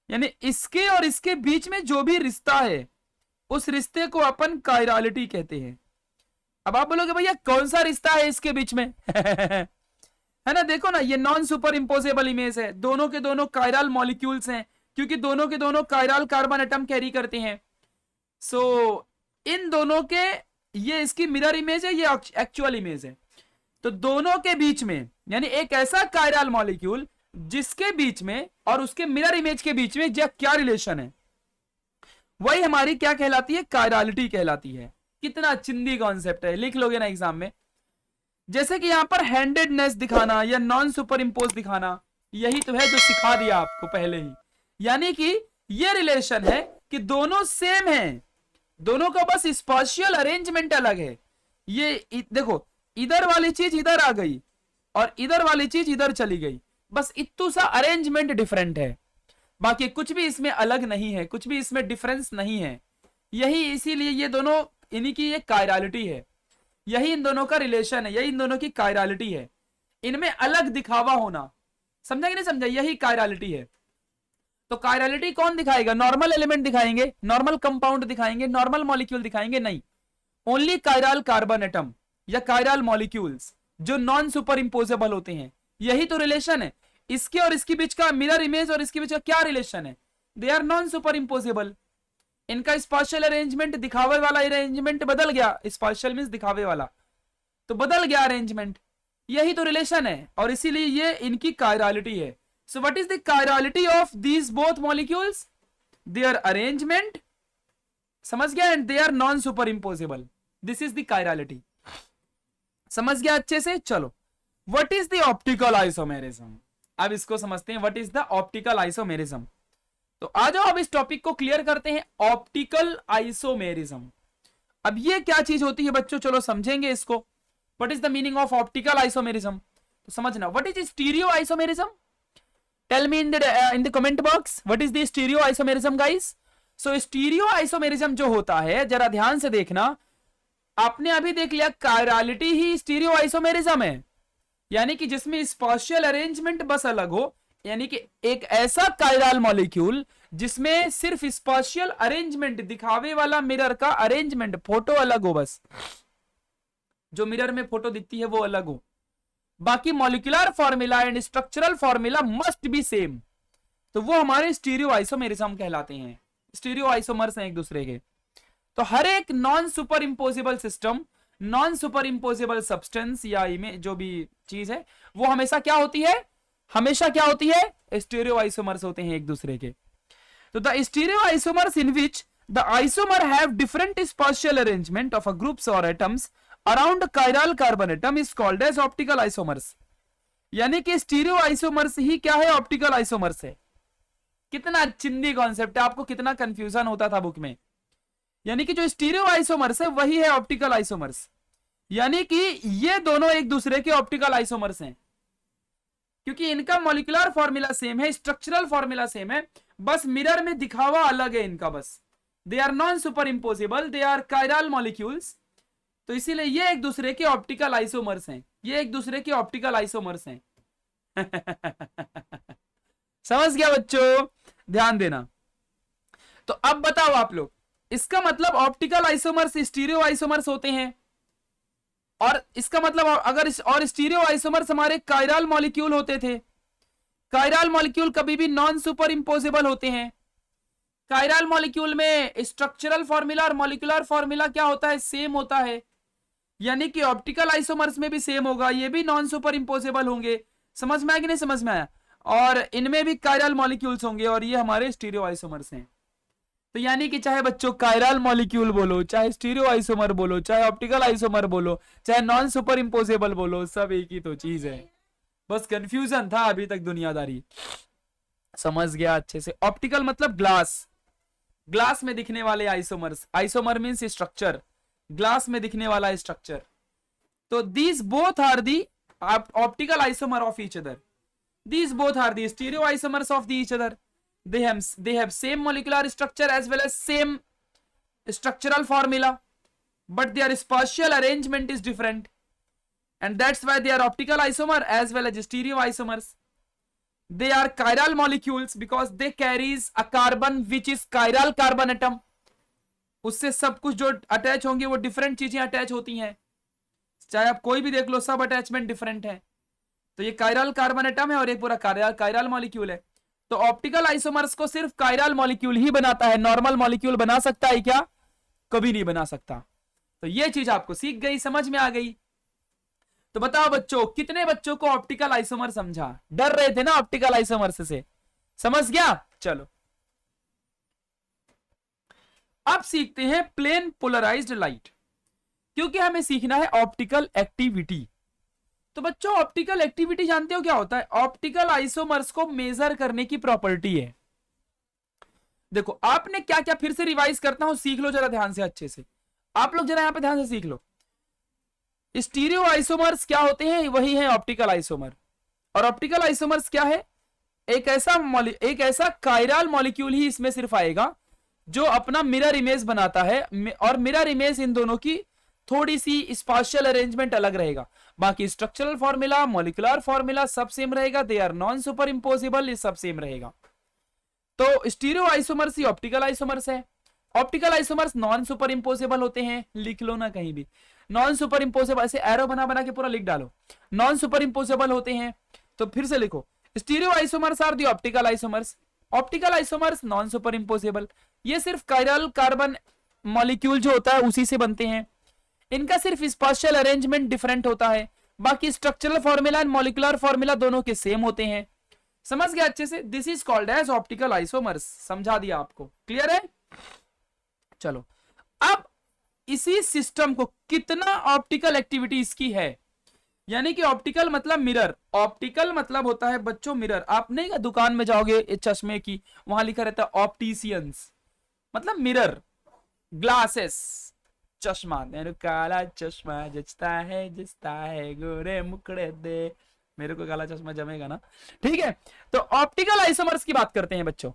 यानी इसके और इसके बीच में जो भी रिश्ता है उस रिश्ते को अपन कायरालिटी कहते हैं। अब आप बोलोगे भैया कौन सा रिश्ता है इसके बीच में है ना, देखो ना ये नॉन सुपर इंपोजेबल इमेज है, दोनों के दोनों कायरल मॉलिक्यूल्स हैं क्योंकि दोनों के दोनों कायरल कार्बन एटम कैरी करते हैं। सो इन दोनों के, ये इसकी मिरर इमेज है, ये एक्चुअल इमेज है। तो दोनों के बीच में, यानी एक ऐसा कायरल मॉलिक्यूल जिसके बीच में और उसके मिरर इमेज के बीच में क्या रिलेशन है, वही हमारी क्या कहलाती है, कायरालिटी कहलाती है। कितना चिंदी कॉन्सेप्ट है, लिख लोगे ना एग्जाम में। जैसे कि यहां पर हैंडेडनेस दिखाना या नॉन सुपर इंपोज दिखाना, यही तो है जो सिखा दिया आपको पहले ही। यानी कि ये रिलेशन है कि दोनों सेम है, दोनों का बस स्पाशियल अरेंजमेंट अलग है। ये देखो, इधर वाली चीज इधर आ गई और इधर वाली चीज इधर चली गई, बस इतू सा अरेंजमेंट डिफरेंट है, बाकी कुछ भी इसमें अलग नहीं है, कुछ भी इसमें डिफरेंस नहीं है। यही इसीलिए ये दोनों, इन्हीं की एक कायरलिटी है, यही इन दोनों का रिलेशन है, यही इन दोनों की कायरलिटी है, इनमें अलग दिखावा होना। समझा कि नहीं समझा? यही कायरलिटी है। तो कायरलिटी कौन दिखाएगा? नॉर्मल एलिमेंट दिखाएंगे, नॉर्मल कंपाउंड दिखाएंगे, नॉर्मल मॉलिक्यूल दिखाएंगे? नहीं, ओनली कायरल कार्बन एटम या कायरल मॉलिक्यूल्स जो नॉन सुपर इंपोजेबल होते हैं। यही तो रिलेशन है। इसके और इसके बीच का मिरर इमेज और इसके बीच का क्या रिलेशन है? They are non superimposable. इनका स्पाशियल अरेंजमेंट, दिखावे वाला अरेंजमेंट बदल गया, स्पाशियल मींस दिखावे वाला, तो बदल गया अरेंजमेंट। यही तो रिलेशन है और इसीलिए ये इनकी कायरलिटी है। So what is the chirality of these both molecules? Their arrangement, समझ गया, and they are non superimposable. This is the chirality. समझ गया अच्छे से? चलो, what is the optical isomerism? अब इसको समझते हैं, what is the optical isomerism. तो आ जाओ अब इस टॉपिक को क्लियर करते हैं, ऑप्टिकल आइसोमेरिज्म। अब ये क्या चीज होती है बच्चों? चलो समझेंगे इसको। What is the meaning of optical isomerism? तो समझना, what is stereoisomerism? Tell me in the comment box, what is the stereoisomerism guys? So stereoisomerism जो होता है, जरा ध्यान से देखना, आपने अभी देख लिया कायरलिटी ही स्टीरियो आइसोमेरिज्म है, यानी कि जिसमें स्पाशियल अरेंजमेंट बस अलग हो, यानी कि एक ऐसा कायरल मॉलिक्यूल जिसमें सिर्फ स्पाशियल अरेंजमेंट, दिखावे वाला मिरर का अरेंजमेंट, फोटो अलग हो, बस जो मिरर में फोटो दिखती है वो अलग हो, बाकी molecular formula and structural formula must be same, तो वो हमारे स्टीरियो आइसोमेरिज्म कहलाते हैं। स्टीरियो आइसोमर्स हैं एक दूसरे के। तो हर एक non superimposable system, non superimposable substance या इमेज, जो भी चीज है, वो हमेशा क्या होती है? हमेशा क्या होती है? स्टीरियो आइसोमर्स होते हैं एक दूसरे के। तो the stereoisomers in which the isomer have different spatial arrangement of a groups और atoms around chiral carbon atom is called as optical isomers. यानी कि स्टीरियो आइसोमर्स ही क्या है? ऑप्टिकल आइसोमर्स है। कितना चिंदी कॉन्सेप्ट है, आपको कितना कंफ्यूजन होता था बुक में। यानी कि जो स्टीरियो आइसोमर्स है वही है ऑप्टिकल आइसोमर्स, यानी कि ये दोनों एक दूसरे के ऑप्टिकल आइसोमर्स हैं, क्योंकि इनका मॉलिक्यूलर फॉर्मूला सेम है, स्ट्रक्चरल फॉर्मूला सेम है, बस मिरर में दिखावा अलग है इनका, बस they are non superimposable, they are chiral molecules. तो इसीलिए ये एक दूसरे के ऑप्टिकल आइसोमर्स हैं, ये एक दूसरे के ऑप्टिकल आइसोमर्स हैं। समझ गया बच्चों? ध्यान देना। तो अब बताओ आप लोग, इसका मतलब ऑप्टिकल आइसोमर्स स्टीरियो आइसोमर्स होते हैं, और इसका मतलब अगर और स्टीरियो आइसोमर्स हमारे कायरल मॉलिक्यूल होते थे। कायरल मॉलिक्यूल कभी भी नॉन सुपर इंपोजिबल होते हैं। कायरल मॉलिक्यूल में स्ट्रक्चरल फॉर्मूला और मॉलिक्यूलर फॉर्मूला क्या होता है? सेम होता है, यानी कि ऑप्टिकल आइसोमर्स में भी सेम होगा, ये भी नॉन सुपर इंपोजिबल होंगे। समझ में आया कि नहीं समझ में आया? और इनमें भी कायरल मॉलिक्यूल्स होंगे, और ये हमारे स्टीरियो आइसोमर्स हैं। तो यानी कि चाहे बच्चों कायरल मॉलिक्यूल बोलो, चाहे स्टीरियो आइसोमर बोलो, चाहे ऑप्टिकल आइसोमर बोलो, चाहे नॉन सुपर इंपोजेबल बोलो, सब एक ही तो चीज है, बस कंफ्यूजन था अभी तक दुनियादारी। समझ गया अच्छे से? ऑप्टिकल मतलब ग्लास, ग्लास में दिखने वाले isomers, isomer means structure, glass में दिखने वाला स्ट्रक्चर। तो these both are the optical isomer of each other, these both are the stereoisomers of the each other. They have same molecular structure as well as same structural formula, but their spatial arrangement is different, and that's why they are optical isomer as well as stereo isomers. They are chiral molecules because they carries a carbon which is chiral carbon atom. उससे सब कुछ जो attach होंगे वो different चीजें attach होती हैं, चाहे आप कोई भी देख लो, सब अटैचमेंट डिफरेंट है। तो ये कायरल कार्बन एटम है और ये पूरा कायरल मॉलिक्यूल है। तो ऑप्टिकल आइसोमर्स को सिर्फ कायरल मॉलिक्यूल ही बनाता है, नॉर्मल मॉलिक्यूल बना सकता है क्या? कभी नहीं बना सकता। तो ये चीज आपको सीख गई, समझ में आ गई। तो बताओ बच्चों, कितने बच्चों को ऑप्टिकल आइसोमर समझा? डर रहे थे ना ऑप्टिकल आइसोमर से? समझ गया? चलो अब सीखते हैं प्लेन पोलराइज्ड लाइट, क्योंकि हमें सीखना है ऑप्टिकल एक्टिविटी। तो बच्चों ऑप्टिकल एक्टिविटी जानते हो क्या होता है? ऑप्टिकल आइसोमर्स को मेजर करने की प्रॉपर्टी है। देखो आपने क्या क्या, फिर से रिवाइज करता हूं, सीख लो जरा ध्यान से अच्छे से, आप लोग जरा यहां पे ध्यान से सीख लो। स्टीरियो आइसोमर्स क्या होते हैं, वही है ऑप्टिकल आइसोमर। और ऑप्टिकल आइसोमर्स क्या है, एक ऐसा कायरल मॉलिक्यूल ही इसमें सिर्फ आएगा जो अपना मिरर इमेज बनाता है, और मिरर इमेज इन दोनों की थोड़ी सी स्पाशियल अरेंजमेंट अलग रहेगा, बाकी स्ट्रक्चरल फॉर्मूला, मॉलिक्यूलर फॉर्मूला सब सेम रहेगा, दे आर नॉन सुपर इंपोजिबल, ये सब सेम रहेगा। तो स्टीरियो आइसोमर्स ही ऑप्टिकल आइसोमर्स है। ऑप्टिकल आइसोमर्स नॉन सुपर इंपोजेबल होते हैं, लिख लो ना कहीं भी, नॉन सुपर इंपोजेबल, ऐसे एरो बना बना के पूरा लिख डालो, नॉन सुपर इंपोजेबल होते हैं। तो फिर से लिखो, stereoisomers are the optical isomers, optical isomers non superimposable, ये सिर्फ कायरल कार्बन मॉलिक्यूल जो होता है उसी से बनते हैं, इनका सिर्फ स्पाशियल अरेंजमेंट डिफरेंट होता है, बाकी structural formula and molecular formula दोनों के सेम होते हैं। समझ गया अच्छे से, this is called as optical isomers, समझा दिया आपको, क्लियर है। चलो अब इसी सिस्टम को कितना ऑप्टिकल एक्टिविटी इसकी है, यानी कि ऑप्टिकल मतलब मिरर, ऑप्टिकल मतलब होता है बच्चों मिरर। आप नहीं दुकान में जाओगे चश्मे की, वहां लिखा रहता है ऑप्टिशियंस, मतलब मिरर, ग्लासेस, चश्मा, मेरे काला चश्मा जचता है गोरे मुखड़े दे, मेरे को काला चश्मा जमेगा ना, ठीक है। तो ऑप्टिकल आइसोमर्स की बात करते हैं बच्चों।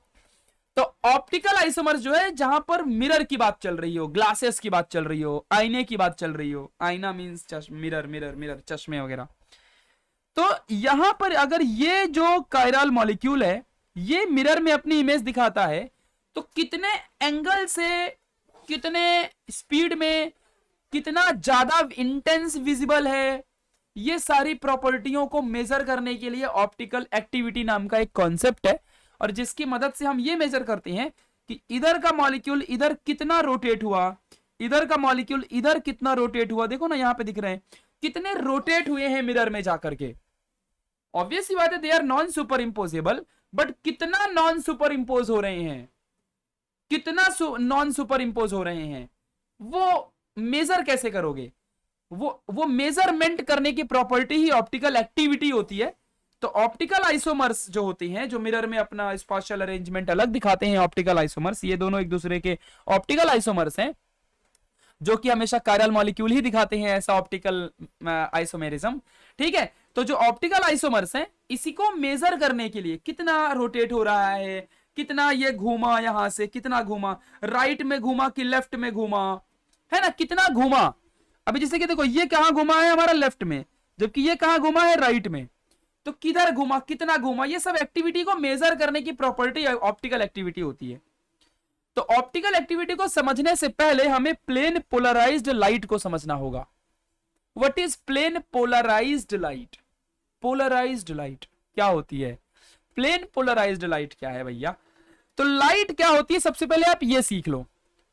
तो ऑप्टिकल आइसोमर्स जो है जहां पर मिरर की बात चल रही हो, ग्लासेस की बात चल रही हो, आईने की बात चल रही हो, आईना मींस मिरर, मिरर मिरर चश्मे वगैरह। तो यहां पर अगर ये जो कायरल मॉलिक्यूल है ये मिरर में अपनी इमेज दिखाता है, तो कितने एंगल से, कितने स्पीड में, कितना ज्यादा इंटेंस विजिबल है, ये सारी प्रॉपर्टियों को मेजर करने के लिए ऑप्टिकल एक्टिविटी नाम का एक कॉन्सेप्ट है, और जिसकी मदद से हम ये मेजर करते हैं कि इधर का मॉलिक्यूल इधर कितना रोटेट हुआ, इधर का मॉलिक्यूल इधर कितना रोटेट हुआ। देखो ना यहां पे दिख रहे हैं कितने रोटेट हुए हैं मिरर में जाकर के। ऑब्वियस सी बात है, they are non superimposable, but कितना नॉन सुपर इंपोज हो रहे हैं, कितना नॉन सुपर इंपोज हो रहे हैं, वो मेजर कैसे करोगे, वो मेजरमेंट करने की प्रॉपर्टी ही ऑप्टिकल एक्टिविटी होती है। तो ऑप्टिकल आइसोमर्स जो होते हैं, जो मिरर में अपना स्पाशियल अरेंजमेंट अलग दिखाते हैं, ऑप्टिकल आइसोमर्स, ये दोनों एक दूसरे के ऑप्टिकल आइसोमर्स हैं, जो कि हमेशा कायरल मॉलिक्यूल ही दिखाते हैं, ऐसा ऑप्टिकल आइसोमेरिज्म, ठीक है। तो जो ऑप्टिकल आइसोमर्स हैं, इसी को मेजर करने के लिए कितना रोटेट हो रहा है, कितना ये घूमा, यहां से कितना घूमा, राइट में घूमा कि लेफ्ट में घूमा, है ना, कितना घूमा। अभी जैसे कि देखो ये कहां घुमा है हमारा लेफ्ट में, जबकि ये कहां घुमा है राइट में, तो किधर घुमा, कितना घुमा, ये सब एक्टिविटी को मेजर करने की प्रॉपर्टी ऑप्टिकल एक्टिविटी होती है। तो ऑप्टिकल एक्टिविटी को समझने से पहले हमें प्लेन पोलराइज्ड लाइट को समझना होगा। What is plane polarised light, polarised light क्या होती है, प्लेन पोलराइज्ड लाइट क्या है भैया। तो लाइट क्या होती है, सबसे पहले आप ये सीख लो,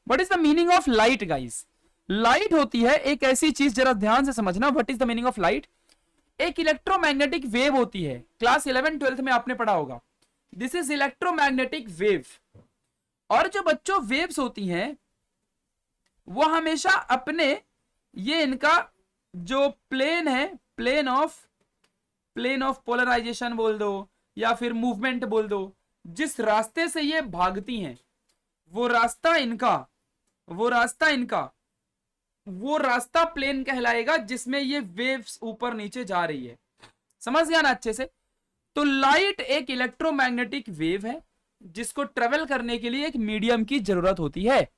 what is the meaning of light guys. Light होती है एक ऐसी चीज, जरा ध्यान से समझना, what is the meaning of light. एक इलेक्ट्रोमैग्नेटिक वेव होती है, क्लास 11 12th में आपने पढ़ा होगा, दिस इज इलेक्ट्रोमैग्नेटिक वेव। और जो बच्चों वेव्स होती हैं वो हमेशा अपने, ये इनका जो प्लेन है, प्लेन ऑफ पोलराइजेशन बोल दो या फिर मूवमेंट बोल दो, जिस रास्ते से ये भागती हैं वो रास्ता प्लेन कहलाएगा, जिसमें ये वेव्स ऊपर नीचे जा रही है। समझ गया ना अच्छे से। तो लाइट एक इलेक्ट्रोमैग्नेटिक वेव है जिसको ट्रेवल करने के लिए एक मीडियम की जरूरत होती है।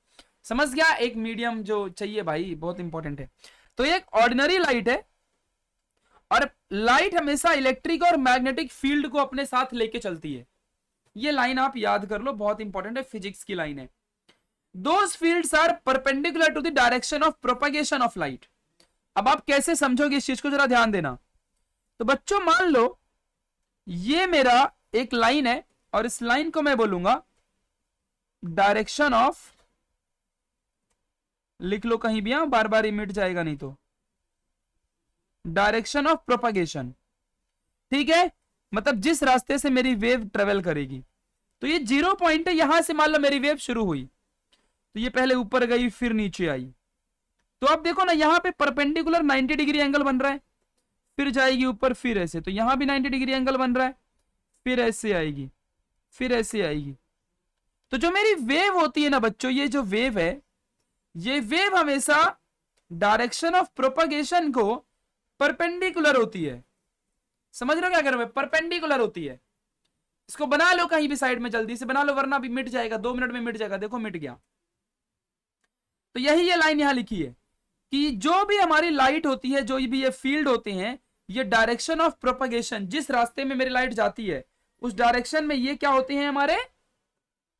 समझ गया, एक मीडियम जो चाहिए भाई, बहुत इंपॉर्टेंट है। तो ये एक ऑर्डिनरी लाइट है, और लाइट हमेशा इलेक्ट्रिक और मैग्नेटिक फील्ड को अपने साथ लेके चलती है। ये लाइन आप याद कर लो, बहुत इंपॉर्टेंट है, फिजिक्स की लाइन है। Those fields are perpendicular to the direction of propagation of light। अब आप कैसे समझोगे इस चीज को, जरा ध्यान देना। तो बच्चों मान लो ये मेरा एक लाइन है, और इस लाइन को मैं बोलूंगा डायरेक्शन ऑफ, लिख लो कहीं भी, बार बार ही मिट जाएगा नहीं तो, डायरेक्शन ऑफ प्रोपगेशन, ठीक है, मतलब जिस रास्ते से मेरी वेव ट्रेवल करेगी। तो ये 0 पॉइंट है, यहां से मान लो मेरी वेव शुरू हुई, तो ये पहले ऊपर गई फिर नीचे आई। तो अब देखो ना यहां पे परपेंडिकुलर 90 डिग्री एंगल बन रहा है, फिर जाएगी ऊपर, फिर ऐसे, तो यहां भी 90 डिग्री एंगल बन रहा है, फिर ऐसे आएगी, फिर ऐसे आएगी, तो जो मेरी वेव होती है ना बच्चों, ये जो वेव है, ये वेव हमेशा डायरेक्शन ऑफ प्रोपगेशन को परपेंडिकुलर होती है। समझ रहे हो क्या कर रहे हो? परपेंडिकुलर होती है। इसको बना लो कहीं भी साइड में, जल्दी से बना लो वरना अभी मिट जाएगा, 2 मिनट में मिट जाएगा। देखो मिट गया। तो यही ये लाइन यहां लिखी है कि जो भी हमारी लाइट होती है, जो भी ये फील्ड होते हैं, ये डायरेक्शन ऑफ प्रोपगेशन, जिस रास्ते में मेरी लाइट जाती है उस डायरेक्शन में ये क्या होते हैं हमारे?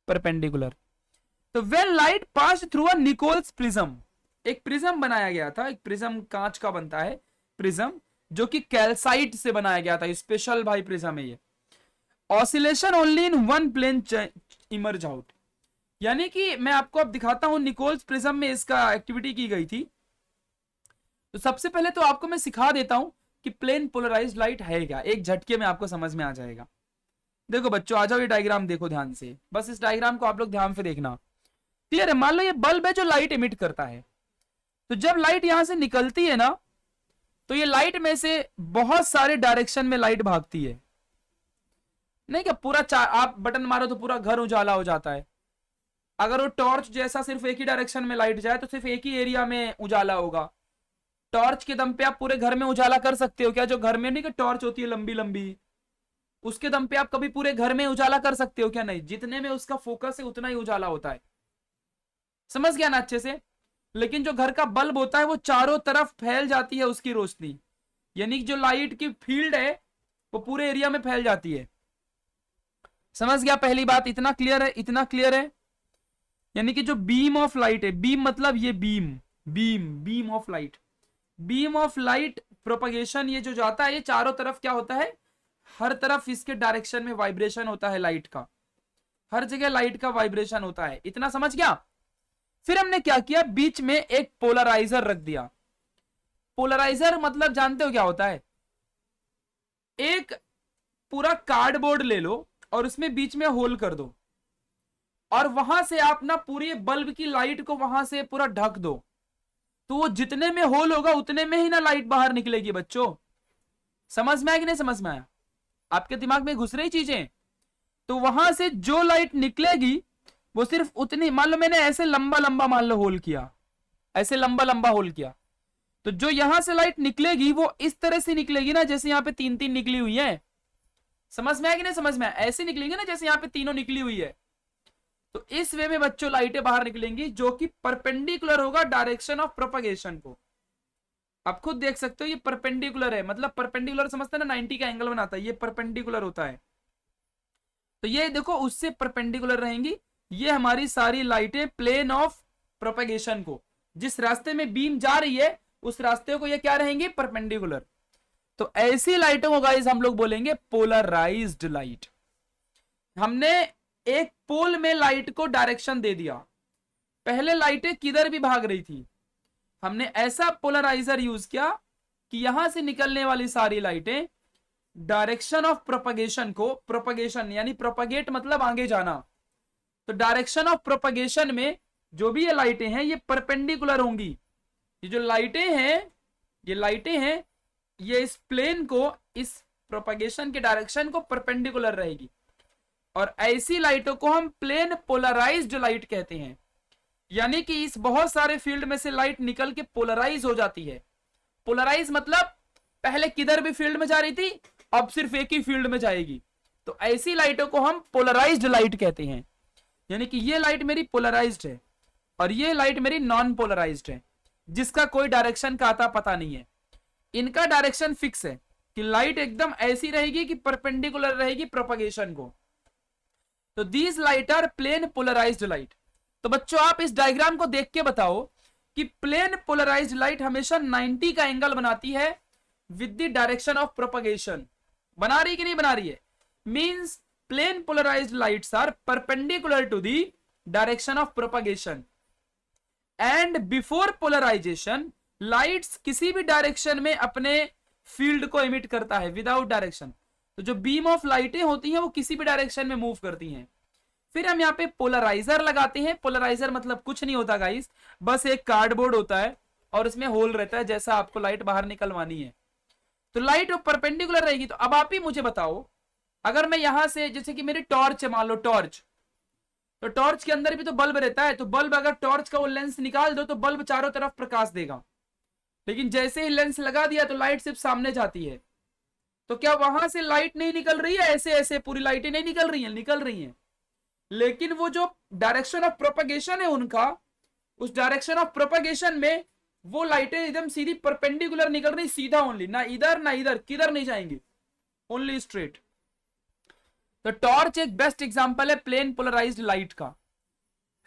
परपेंडिकुलर। तो when light pass through a Nichols prism, एक प्रिज्म बनाया गया था, एक प्रिज्म कांच का बनता है प्रिज्म, जो कि कैल्साइट से बनाया गया था, स्पेशल भाई प्रिज्म है ये। Oscillation only in one plane emerge out, यानी कि मैं आपको अब दिखाता हूं निकोल्स प्रिज्म में इसका एक्टिविटी की गई थी। तो सबसे पहले तो आपको मैं सिखा देता हूं कि प्लेन पोलराइज्ड लाइट है क्या, एक झटके में आपको समझ में आ जाएगा। देखो बच्चों आ जाओ, ये डायग्राम देखो ध्यान से, बस इस डायग्राम को आप लोग ध्यान से देखना। क्लियर है? मान लो ये बल्ब है जो लाइट एमिट करता है, तो जब लाइट यहां से निकलती है ना, तो ये लाइट में से बहुत सारे डायरेक्शन में लाइट भागती है, नहीं क्या? पूरा आप बटन मारो तो पूरा घर उजाला हो जाता है। अगर वो टॉर्च जैसा सिर्फ एक ही डायरेक्शन में लाइट जाए तो सिर्फ एक ही एरिया में उजाला होगा। टॉर्च के दम पे आप पूरे घर में उजाला कर सकते हो क्या? जो घर में नहीं कि टॉर्च होती है लंबी लंबी, उसके दम पे आप कभी पूरे घर में उजाला कर सकते हो क्या? नहीं। जितने में उसका फोकस है उतना ही उजाला होता है। समझ गया ना अच्छे से? लेकिन जो घर का बल्ब होता है वो चारों तरफ फैल जाती है उसकी रोशनी, यानी कि जो लाइट की फील्ड है वो पूरे एरिया में फैल जाती है। समझ गया? पहली बात इतना क्लियर है, इतना क्लियर है। यानी कि जो बीम ऑफ लाइट है, बीम मतलब ये beam of light, beam of light propagation, ये जो जाता है ये चारों तरफ क्या होता है? हर तरफ इसके डायरेक्शन में वाइब्रेशन होता है लाइट का, हर जगह लाइट का वाइब्रेशन होता है। इतना समझ गया? फिर हमने क्या किया, बीच में एक पोलराइजर रख दिया। पोलराइजर मतलब जानते हो क्या होता है? एक पूरा कार्डबोर्ड ले लो और उसमें बीच में होल कर दो, और वहां से आप ना पूरी बल्ब की लाइट को वहां से पूरा ढक दो, तो वो जितने में होल होगा उतने में ही ना लाइट बाहर निकलेगी। बच्चों समझ में आया कि नहीं समझ में आया? आपके दिमाग में घुस रही चीजें? तो वहां से जो लाइट निकलेगी वो सिर्फ उतनी, मान लो मैंने ऐसे लंबा लंबा मान लो होल किया, ऐसे लंबा लंबा होल किया, तो जो यहां से लाइट निकलेगी वो इस तरह से निकलेगी ना, जैसे यहां पे 3-3 निकली हुई है। समझ में आया कि नहीं समझ में आया? ऐसे निकलेंगे ना जैसे यहां पे तीनों निकली हुई है। तो इस वे में बच्चों लाइटें बाहर निकलेंगी, जो कि परपेंडिकुलर होगा डायरेक्शन ऑफ प्रोपगेशन को। आप खुद देख सकते हो ये परपेंडिकुलर है, मतलब परपेंडिकुलर समझते हैं ना, 90 का एंगल बनाता है, ये परपेंडिकुलर होता है। तो ये देखो उससे परपेंडिकुलर रहेंगी ये हमारी सारी लाइटें प्लेन ऑफ प्रोपगेशन को, जिस रास्ते में बीम जा रही है उस रास्ते को ये क्या रहेंगी? परपेंडिकुलर। तो ऐसी लाइटों को गाइस हम लोग बोलेंगे पोलराइज्ड लाइट। हमने एक पोल में लाइट को डायरेक्शन दे दिया, पहले लाइटें किधर भी भाग रही थी, हमने ऐसा पोलराइजर यूज किया कि यहां से निकलने वाली सारी लाइटें डायरेक्शन ऑफ प्रोपगेशन को, प्रोपगेशन यानी प्रोपगेट मतलब आगे जाना, तो डायरेक्शन ऑफ प्रोपगेशन में जो भी ये लाइटें हैं ये परपेंडिकुलर होंगी। ये जो लाइटें हैं, ये लाइटें हैं, ये इस प्लेन को, इस प्रोपगेशन के डायरेक्शन को परपेंडिकुलर रहेगी, और ऐसी लाइटों को हम प्लेन पोलराइज्ड लाइट कहते हैं। यानी कि इस बहुत सारे फील्ड में से लाइट निकल के पोलराइज हो जाती है। पोलराइज मतलब पहले किधर भी फील्ड में जा रही थी अब सिर्फ एक ही फील्ड में जाएगी, तो ऐसी लाइटों को हम पोलराइज्ड लाइट कहते हैं। यानी कि ये लाइट मेरी पोलराइज्ड है और ये लाइट मेरी नॉन पोलराइज्ड है, जिसका कोई डायरेक्शन का आता पता नहीं है। इनका डायरेक्शन फिक्स है कि लाइट एकदम ऐसी रहेगी कि परपेंडिकुलर रहेगी प्रोपगेशन को। तो these light are plane polarised light. तो बच्चों आप इस डायग्राम को देख के बताओ कि प्लेन पोलराइज्ड लाइट हमेशा 90 का एंगल बनाती है with the direction of propagation. बना रही कि नहीं बना रही है? Means plane polarised lights are perpendicular to the direction of propagation, and before polarisation lights किसी भी डायरेक्शन में अपने फील्ड को एमिट करता है विदाउट डायरेक्शन। तो जो बीम ऑफ लाइटें होती हैं वो किसी भी डायरेक्शन में मूव करती हैं। फिर हम यहाँ पे पोलराइजर लगाते हैं। पोलराइजर मतलब कुछ नहीं होता गाइस, बस एक कार्डबोर्ड होता है और उसमें होल रहता है, जैसा आपको लाइट बाहर निकलवानी है। तो लाइट वो परपेंडिकुलर रहेगी। तो अब आप ही मुझे बताओ, अगर मैं यहां से, जैसे कि मेरी टॉर्च है, मान लो टॉर्च, तो टॉर्च के अंदर भी तो बल्ब रहता है, तो बल्ब अगर टॉर्च का वो लेंस निकाल दो तो बल्ब चारों तरफ प्रकाश देगा, लेकिन जैसे ही लेंस लगा दिया तो लाइट सिर्फ सामने जाती है। तो क्या वहां से लाइट नहीं निकल रही है? ऐसे ऐसे पूरी लाइटें नहीं निकल रही हैं, निकल रही हैं, लेकिन वो जो डायरेक्शन ऑफ प्रोपगेशन है उनका, उस डायरेक्शन ऑफ प्रोपगेशन में वो लाइटें एकदम सीधी परपेंडिकुलर निकल रही, सीधा ओनली, ना इधर ना इधर, किधर नहीं जाएंगी, ओनली स्ट्रेट। तो टॉर्च एक बेस्ट एग्जांपल है प्लेन पोलराइज्ड लाइट का,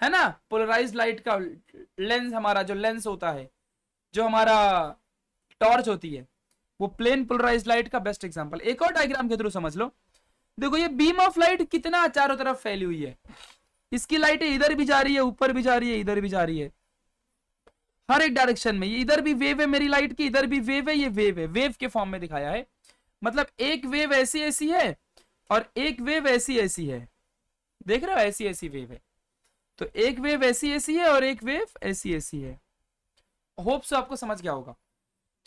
है ना। पोलराइज्ड लाइट का लेंस, हमारा जो लेंस होता है, जो हमारा टॉर्च होती है, वो प्लेन पोलराइज्ड लाइट का बेस्ट एग्जांपल। एक और डायग्राम के थ्रू समझ लो। देखो ये बीम ऑफ लाइट कितना चारों तरफ फैली हुई है, इसकी लाइटें इधर भी जा रही है, ऊपर भी जा रही है, इधर भी जा रही है, हर एक डायरेक्शन में। ये इधर भी वेव है मेरी लाइट की, इधर भी वेव है, ये वेव है, वेव के फॉर्म में दिखाया है। मतलब एक वेव ऐसी ऐसी है और एक वेव ऐसी ऐसी है, देख रहे हो, ऐसी ऐसी वेव है। तो एक वेव ऐसी ऐसी है और एक वेव ऐसी ऐसी है। होप सो आपको समझ गया होगा।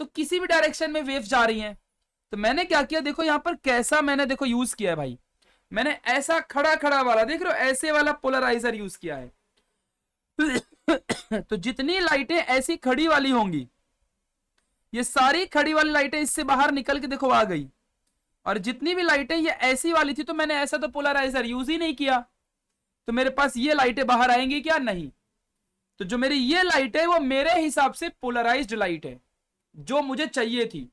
तो किसी भी डायरेक्शन में वेव जा रही हैं, तो मैंने क्या किया, देखो यहां पर कैसा मैंने देखो यूज किया है भाई, मैंने ऐसा खड़ा खड़ा वाला, देख रहे हो, ऐसे वाला पोलराइजर यूज किया है। तो जितनी लाइटें ऐसी खड़ी वाली होंगी, ये सारी खड़ी वाली लाइटें इससे बाहर निकल के देखो आ गई, और जितनी भी लाइटें ये ऐसी वाली थी, तो मैंने ऐसा तो पोलराइजर यूज ही नहीं किया, तो मेरे पास ये लाइटें बाहर आएंगी क्या? नहीं। तो जो मेरी ये लाइट है वो मेरे हिसाब से पोलराइज्ड लाइट है, जो मुझे चाहिए थी,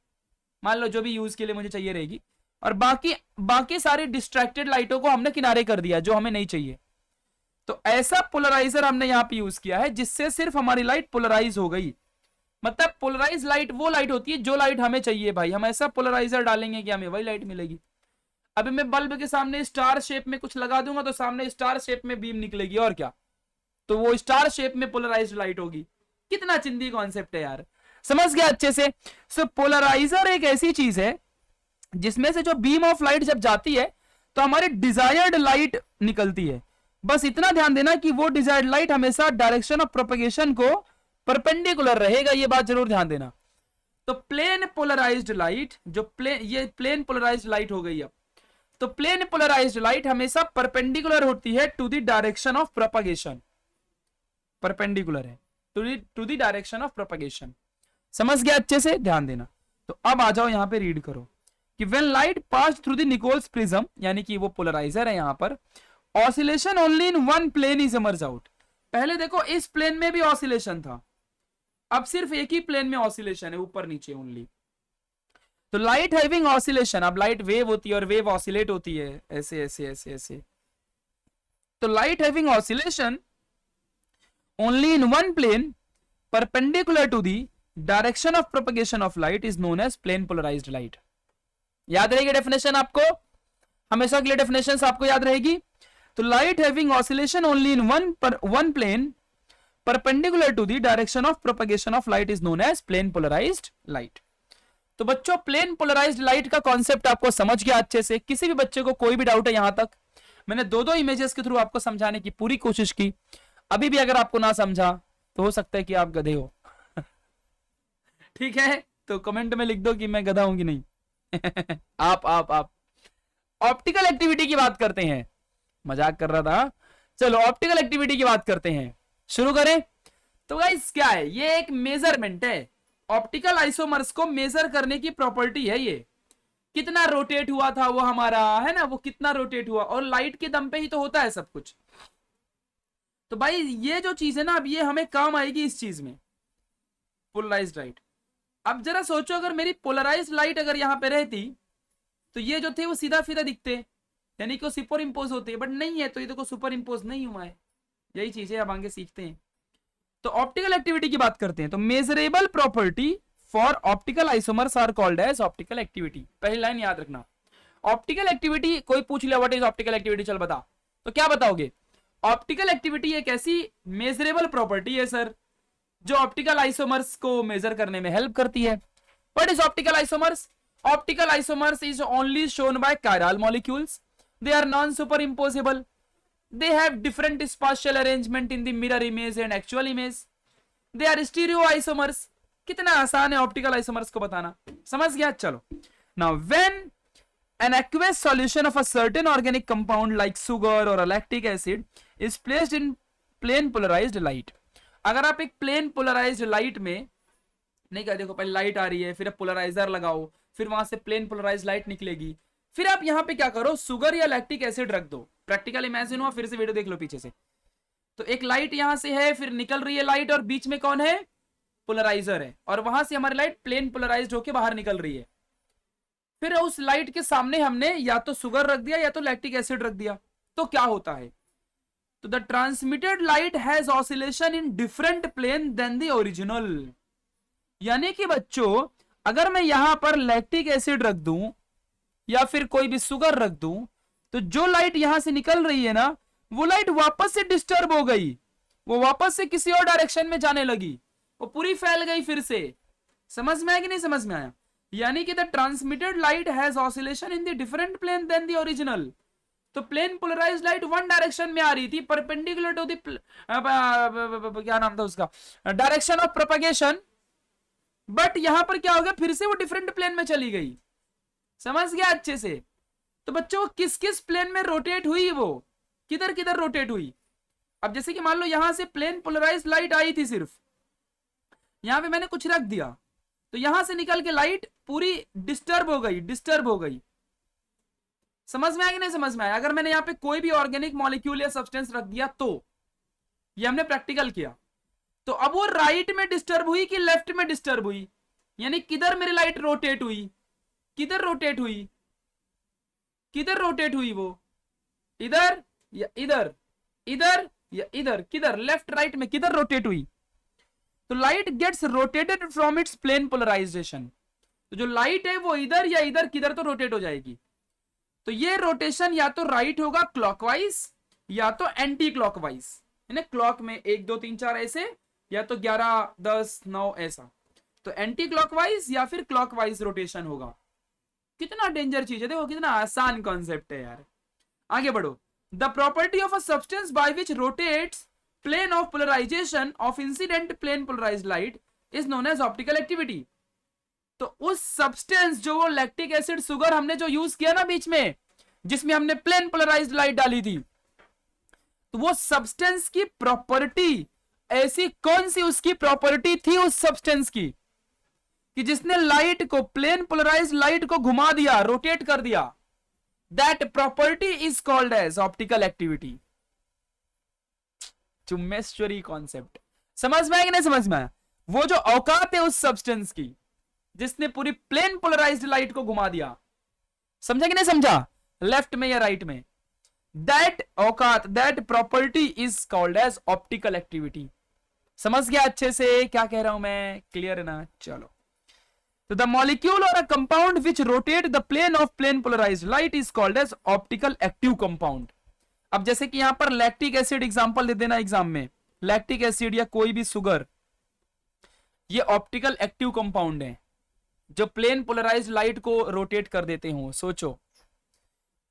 मान लो जो भी यूज के लिए मुझे चाहिए रहेगी, और बाकी सारी डिस्ट्रैक्टेड लाइटों को हमने किनारे कर दिया जो हमें नहीं चाहिए। तो ऐसा पोलराइजर हमने यहां पे यूज किया है जिससे सिर्फ हमारी लाइट पोलराइज हो गई। मतलब पोलराइज लाइट वो लाइट होती है जो लाइट हमें चाहिए भाई, हम ऐसा पोलराइजर डालेंगे कि हमें वही लाइट मिलेगी। अभी मैं बल्ब के सामने स्टार शेप में कुछ लगा दूंगा तो सामने स्टार शेप में बीम निकलेगी, और क्या, तो वो स्टार शेप में पोलराइज्ड लाइट होगी। कितना चिंदी कॉन्सेप्ट है यार, समझ गया अच्छे से। सो पोलराइजर एक ऐसी चीज है जिसमें से जो बीम ऑफ लाइट जब जाती है तो हमारी डिजायर्ड लाइट निकलती है। बस इतना ध्यान देना कि वो डिजायर्ड लाइट हमेशा डायरेक्शन ऑफ प्रोपगेशन को परपेंडिकुलर रहेगा, ये बात जरूर ध्यान देना। तो प्लेन पोलराइज्ड लाइट, जो ये प्लेन पोलराइज्ड लाइट हो गई। अब तो प्लेन पोलराइज्ड लाइट हमेशा परपेंडिकुलर होती है to the direction of propagation, perpendicular है to the direction of propagation. समझ गया अच्छे से, ध्यान देना। तो अब आ जाओ यहां पे रीड करो कि when light pass through the Nicol's prism, यानी कि वो पोलराइजर है यहां पर, oscillation only in one plane is emerge out. पहले देखो इस प्लेन में भी ऑसिलेशन था, अब सिर्फ एक ही प्लेन में ऑसिलेशन है, ऊपर नीचे ओनली। तो लाइट हैविंग ऑसिलेशन, अब लाइट वेव होती है और वेव ऑसिलेट होती है ऐसे ऐसे ऐसे ऐसे। तो light having oscillation only in one plane perpendicular to the direction of propagation of light is known as plane polarised light. याद रहेगी डेफिनेशन आपको, हमेशा के लिए डेफिनेशंस आपको याद रहेगी। तो light having oscillation only in one plane perpendicular to the direction of propagation of light is known as plane polarised light. तो बच्चों प्लेन पोलराइज्ड लाइट का कॉन्सेप्ट आपको समझ गया अच्छे से। किसी भी बच्चे को कोई भी डाउट है यहां तक, मैंने दो इमेजेस के थ्रू आपको समझाने की पूरी कोशिश की। अभी भी अगर आपको ना समझा तो हो सकता है कि आप गधे हो। ठीक है, तो कमेंट में लिख दो कि मैं गधा हूं कि नहीं। आप ऑप्टिकल एक्टिविटी की बात करते हैं, मजाक कर रहा था। चलो ऑप्टिकल एक्टिविटी की बात करते हैं, शुरू करें। तो गाइस क्या है, ये एक मेजरमेंट है, ऑप्टिकल आइसोमर्स को मेजर करने की प्रॉपर्टी है। ये कितना रोटेट हुआ था वो हमारा, है ना, वो कितना रोटेट हुआ, और लाइट के दम पे ही तो होता है सब कुछ। तो भाई ये जो चीज है ना, अब ये हमें काम आएगी इस चीज में, पोलराइज्ड लाइट। अब जरा सोचो अगर मेरी पोलराइज्ड लाइट अगर यहां पे रहती तो ये जो थे वो सीधा सीधा दिखते, यानी कि वो सुपर इंपोज होते, बट नहीं है, तो ये देखो सुपर इंपोज नहीं हुआ है। यही चीज है, अब आगे सीखते हैं। तो ऑप्टिकल एक्टिविटी की बात करते हैं। तो measurable property for optical isomers are called as optical activity. पहली लाइन याद रखना, ऑप्टिकल एक्टिविटी। कोई पूछ लिया व्हाट इज ऑप्टिकल एक्टिविटी, चल बता, तो क्या बताओगे? ऑप्टिकल एक्टिविटी एक ऐसी मेजरेबल प्रॉपर्टी है सर जो ऑप्टिकल आइसोमर्स को मेजर करने में हेल्प करती है। What is optical isomers? Optical isomers is only shown by chiral molecules. They are non-superimposable. They have different spatial arrangement in the mirror image and actual image. They are stereoisomers. कितना आसान है optical isomers को बताना, समझ गया? चलो now when an aqueous solution of a certain organic compound like sugar or a lactic acid is placed in plain polarized light. अगर आप एक प्लेन पोलराइज्ड लाइट में नहीं कहते, देखो पहले लाइट आ रही है, फिर आप पोलराइजर लगाओ, फिर वहां से प्लेन पोलराइज्ड लाइट निकलेगी, फिर आप यहां पे क्या करो, शुगर या लैक्टिक एसिड रख दो. प्रैक्टिकल इमेजिन हुआ, फिर से वीडियो देख लो पीछे से. तो एक लाइट यहां से है, फिर निकल रही है लाइट, और बीच में कौन है, पोलराइजर है, और वहां से हमारी लाइट प्लेन पोलराइज्ड होकर बाहर निकल रही है. फिर उस लाइट के सामने हमने या तो शुगर रख दिया या तो लैक्टिक एसिड रख दिया, तो क्या होता है, तो the transmitted light has oscillation in different plane than the original. यानी कि बच्चों अगर मैं यहां पर लैक्टिक एसिड रख दूं या फिर कोई भी शुगर रख दूं, तो जो लाइट यहां से निकल रही है ना, वो लाइट वापस से डिस्टर्ब हो गई, वो वापस से किसी और डायरेक्शन में जाने लगी, वो पूरी फैल गई फिर से. समझ में आया कि नहीं समझ में आया? यानी कि the transmitted light has oscillation in the different plane than the original. तो plane polarised light one direction में आ रही थी, परपेंडिकुलर टू द क्या नाम था उसका, डायरेक्शन ऑफ प्रोपगेशन, बट यहां पर क्या हो गया, फिर से वो डिफरेंट प्लेन में चली गई. समझ गया अच्छे से? तो बच्चों किस किस प्लेन में रोटेट हुई, वो किधर किधर रोटेट हुई. अब जैसे कि मान लो यहां से प्लेन पोलराइज्ड लाइट आई थी, सिर्फ यहां पे मैंने कुछ रख दिया, तो यहां से निकल के लाइट पूरी डिस्टर्ब हो गई, डिस्टर्ब हो गई. समझ में आया कि नहीं समझ में आया? अगर मैंने यहां पे कोई भी ऑर्गेनिक मॉलिक्यूल या सब्सटेंस रख दिया, तो ये हमने प्रैक्टिकल किया, तो अब वो राइट में डिस्टर्ब हुई कि लेफ्ट में डिस्टर्ब हुई, यानी किधर मेरी लाइट रोटेट हुई, किधर रोटेट हुई, किधर रोटेट हुई, वो इधर या इधर, इधर या इधर, किधर, लेफ्ट राइट में किधर रोटेट हुई. तो light gets rotated from its plane polarisation. तो जो लाइट है वो इधर या इधर किधर तो रोटेट हो जाएगी. तो ये रोटेशन या तो राइट होगा क्लॉकवाइज या तो एंटी क्लॉकवाइज, है ना, क्लॉक में 1 2 3 4 ऐसे, या तो 11 10 9 ऐसा. तो एंटी क्लॉकवाइज या फिर क्लॉकवाइज रोटेशन होगा. कितना डेंजर चीज है, देखो कितना आसान कॉन्सेप्ट है यार. आगे बढ़ो. The property of a substance by which rotates plane of polarisation of incident plane polarised light is known as optical activity. तो उस सब्सटेंस जो वो लैक्टिक एसिड शुगर हमने जो यूज किया ना बीच में, जिसमें हमने प्लेन पोलराइज्ड लाइट डाली थी, तो वो सब्सटेंस की प्रॉपर्टी, ऐसी कौन सी उसकी प्रॉपर्टी थी उस सब्सटेंस की, कि जिसने लाइट को, प्लेन पोलराइज्ड लाइट को घुमा दिया, रोटेट कर दिया, that property is called as optical activity. चुम्मेश्वरी कॉन्सेप्ट समझ में आया कि नहीं समझ में आया? वो जो औकात है उस सब्सटेंस की, जिसने पूरी प्लेन पोलराइज्ड लाइट को घुमा दिया. समझा कि नहीं समझा? लेफ्ट में या राइट में, दैट औकात, that property is called as optical activity. समझ गया अच्छे से क्या कह रहा हूं मैं? क्लियर है ना? चलो. तो द मॉलिक्यूल और a compound which rotate the plane of plane polarised light is called as optical active compound. अब जैसे कि यहां पर लैक्टिक एसिड एग्जांपल दे देना एग्जाम में, लैक्टिक एसिड या कोई भी शुगर, ये ऑप्टिकल एक्टिव कंपाउंड है जो प्लेन पोलराइज्ड लाइट को रोटेट कर देते हो. सोचो.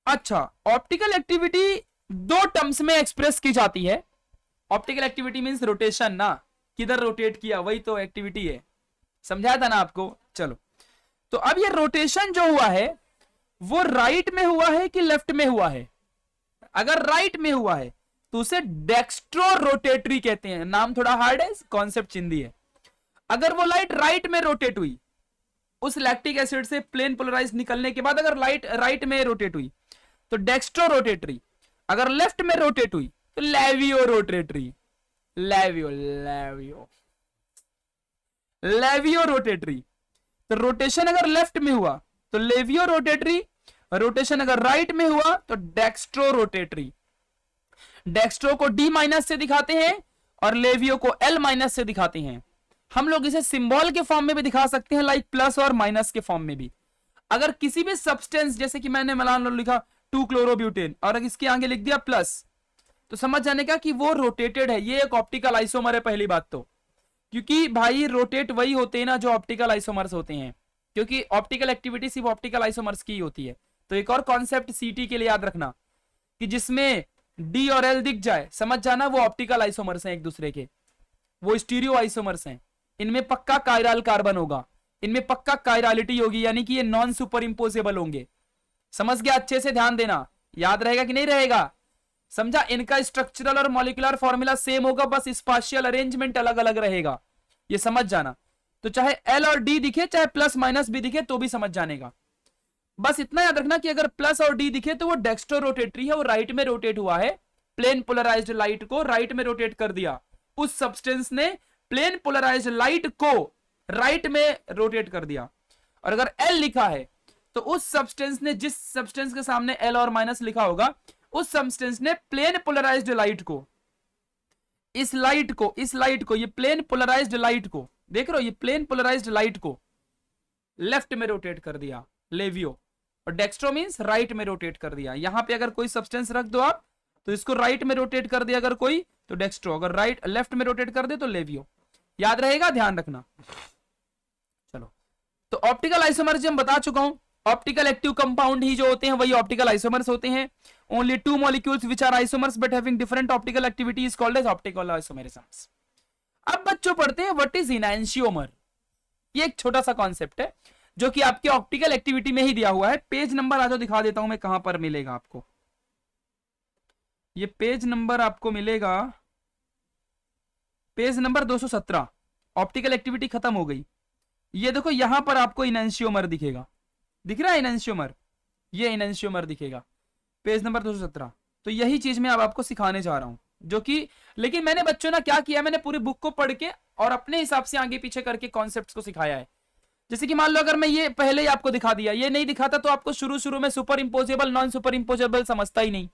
अच्छा, ऑप्टिकल एक्टिविटी 2 टर्म्स में एक्सप्रेस की जाती है. ऑप्टिकल एक्टिविटी मींस रोटेशन ना, किधर रोटेट किया वही तो एक्टिविटी है. समझाया था ना आपको? चलो. तो अब ये रोटेशन जो हुआ है वो राइट में हुआ है कि लेफ्ट में हुआ है? अगर राइट में हुआ है तो उसे डेक्स्ट्रो रोटेटरी कहते हैं. नाम थोड़ा हार्ड है, कॉन्सेप्ट चिंदी है. अगर वो लाइट राइट में रोटेट हुई, उस लैक्टिक एसिड से प्लेन पोलराइज निकलने के बाद अगर लाइट राइट में रोटेट हुई तो डेक्स्ट्रो रोटेटरी. अगर लेफ्ट में रोटेट हुई तो लेवियो रोटेटरी. लेवियो लेवियो लेवियो रोटेटरी. तो रोटेशन अगर लेफ्ट में हुआ तो लेवियो रोटेटरी, रोटेशन अगर राइट में हुआ तो डेक्स्ट्रो रोटेटरी. डेक्स्ट्रो को D माइनस से दिखाते हैं और लेवियो को L माइनस से दिखाते हैं. हम लोग इसे सिंबल के फॉर्म में भी दिखा सकते हैं, लाइक प्लस और माइनस के फॉर्म में भी. अगर किसी भी सब्सटेंस, जैसे कि मैंने मान लो लिखा 2 क्लोरोब्यूटेन और अगर इसके आगे लिख दिया प्लस, तो समझ जाने का कि वो रोटेटेड है. ये एक ऑप्टिकल आइसोमर है पहली बात तो, क्योंकि भाई रोटेट वही होते हैं ना जो ऑप्टिकल आइसोमर्स होते हैं, क्योंकि ऑप्टिकल एक्टिविटी सिर्फ ऑप्टिकल आइसोमर्स की होती है. तो एक और कॉन्सेप्ट सीटी के लिए याद रखना कि जिसमें डी और एल दिख जाए, समझ जाना वो ऑप्टिकल आइसोमर्स हैं एक दूसरे के, वो स्टीरियो आइसोमर्स हैं. इनमें पक्का कायरल कार्बन होगा, इनमें पक्का कायरालिटी होगी, यानी कि ये नॉन सुपर इंपोजेबल होंगे. समझ गया? अच्छे से ध्यान देना, याद रहेगा कि नहीं रहेगा? समझा? इनका स्ट्रक्चरल और मॉलिक्यूलर फॉर्मूला सेम होगा, बस स्पाशियल अरेंजमेंट अलग अलग रहेगा, ये समझ जाना। तो चाहे एल और डी दिखे, चाहे प्लस माइनस भी दिखे, तो भी समझ जाने का। बस इतना याद रखना कि अगर प्लस और डी दिखे तो वो डेक्स्ट्रो रोटेटरी है, वो राइट में रोटेट हुआ है। प्लेन पोलराइज्ड लाइट को राइट में रोटेट कर दिया, उस सब्सटेंस ने प्लेन पोलराइज्ड लाइट को राइट में रोटेट कर दिया। और अगर एल लिखा है तो उस सब्सटेंस ने, जिस सब्सटेंस के सामने एल और माइनस लिखा होगा, उस सब्सटेंस ने प्लेन पोलराइज्ड लाइट को, इस लाइट को ये प्लेन पोलराइज्ड लाइट को, देख रहे हो, ये प्लेन पोलराइज्ड लाइट को लेफ्ट में रोटेट कर दिया, लेवियो। और डेक्स्ट्रो मींस राइट में रोटेट कर दिया। यहां पे अगर कोई सब्सटेंस रख दो आप तो इसको राइट में रोटेट कर दिया अगर कोई, तो डेक्स्ट्रो, अगर राइट लेफ्ट में रोटेट कर दे तो लेवियो। याद रहेगा, ध्यान रखना। चलो, तो ऑप्टिकल आइसोमर्स हम बता चुका हूं, ऑप्टिकल एक्टिव कंपाउंड ही जो होते हैं वही ऑप्टिकल आइसोमर्स होते हैं। Only two molecules which are isomers but having different optical activity is called as optical isomerisms. अब बच्चों पढ़ते हैं व्हाट इज इनैंशियोमर। ये एक छोटा सा कॉन्सेप्ट है जो कि आपके ऑप्टिकल एक्टिविटी में ही दिया हुआ है। पेज नंबर आज दिखा देता हूं मैं, कहां पर मिलेगा आपको। ये पेज नंबर आपको मिलेगा, पेज नंबर 217। ऑप्टिकल एक्टिविटी खत्म हो गई। ये देखो यहां पर आपको इनैंशियोमर दिखेगा, दिख रहा है इनैंशियोमर, ये इनैंशियोमर दिखेगा, पेज नंबर 217। तो यही चीज मैं अब आपको सिखाने जा रहा हूं, जो कि, लेकिन मैंने बच्चों ना क्या किया, मैंने पूरी बुक को पढ़ के और अपने हिसाब से आगे पीछे करके कॉन्सेप्ट्स को सिखाया है। जैसे कि मान लो अगर मैं ये पहले ही आपको दिखा दिया, ये नहीं दिखाता तो आपको शुरू में सुपर इंपोजेबल नॉन सुपर इंपोजेबल समझता ही नहीं।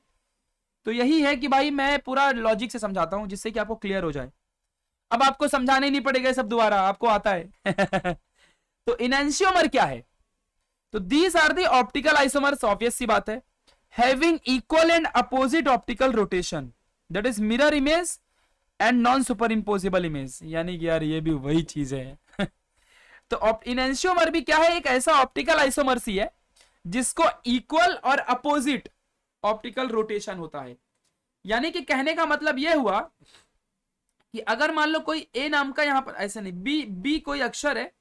तो यही है कि भाई मैं पूरा लॉजिक से समझाता हूं जिससे कि आपको क्लियर हो जाए। अब आपको समझाने नहीं पड़ेगा सब दोबारा, आपको आता है। तो इनैंशियोमर क्या है? तो these are the optical isomers, obvious सी बात है, having equal and opposite optical rotation, that is mirror image and non superimposable image. यानी कि यार ये भी वही चीज है। तो इनैंशियोमर भी क्या है? एक ऐसा ऑप्टिकल आइसोमर्स ही है जिसको इक्वल और अपोजिट ऑप्टिकल रोटेशन होता है। यानी कि कहने का मतलब यह हुआ कि अगर मान लो कोई ए नाम का, यहां पर ऐसे नहीं, बी कोई अक्षर है,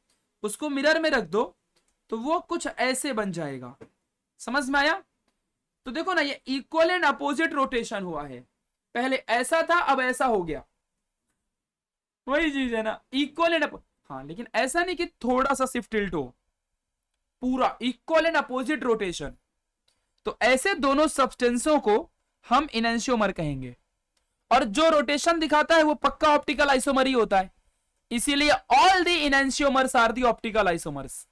उसको मिरर में रख दो तो वो कुछ ऐसे बन जाएगा। समझ में आया? तो देखो ना, ये इक्वल एंड अपोजिट रोटेशन हुआ है। पहले ऐसा था, अब ऐसा हो गया, वही चीज है ना, इक्वल एंड, हाँ, लेकिन ऐसा नहीं कि थोड़ा सा शिफ्ट टिल्ट हो, पूरा इक्वल एंड अपोजिट रोटेशन। तो ऐसे दोनों सब्सटेंसों को हम इनैंशियोमर कहेंगे। और जो रोटेशन दिखाता है वो पक्का ऑप्टिकल आइसोमर ही होता है। इसीलिए all the enantiomers are the optical isomers.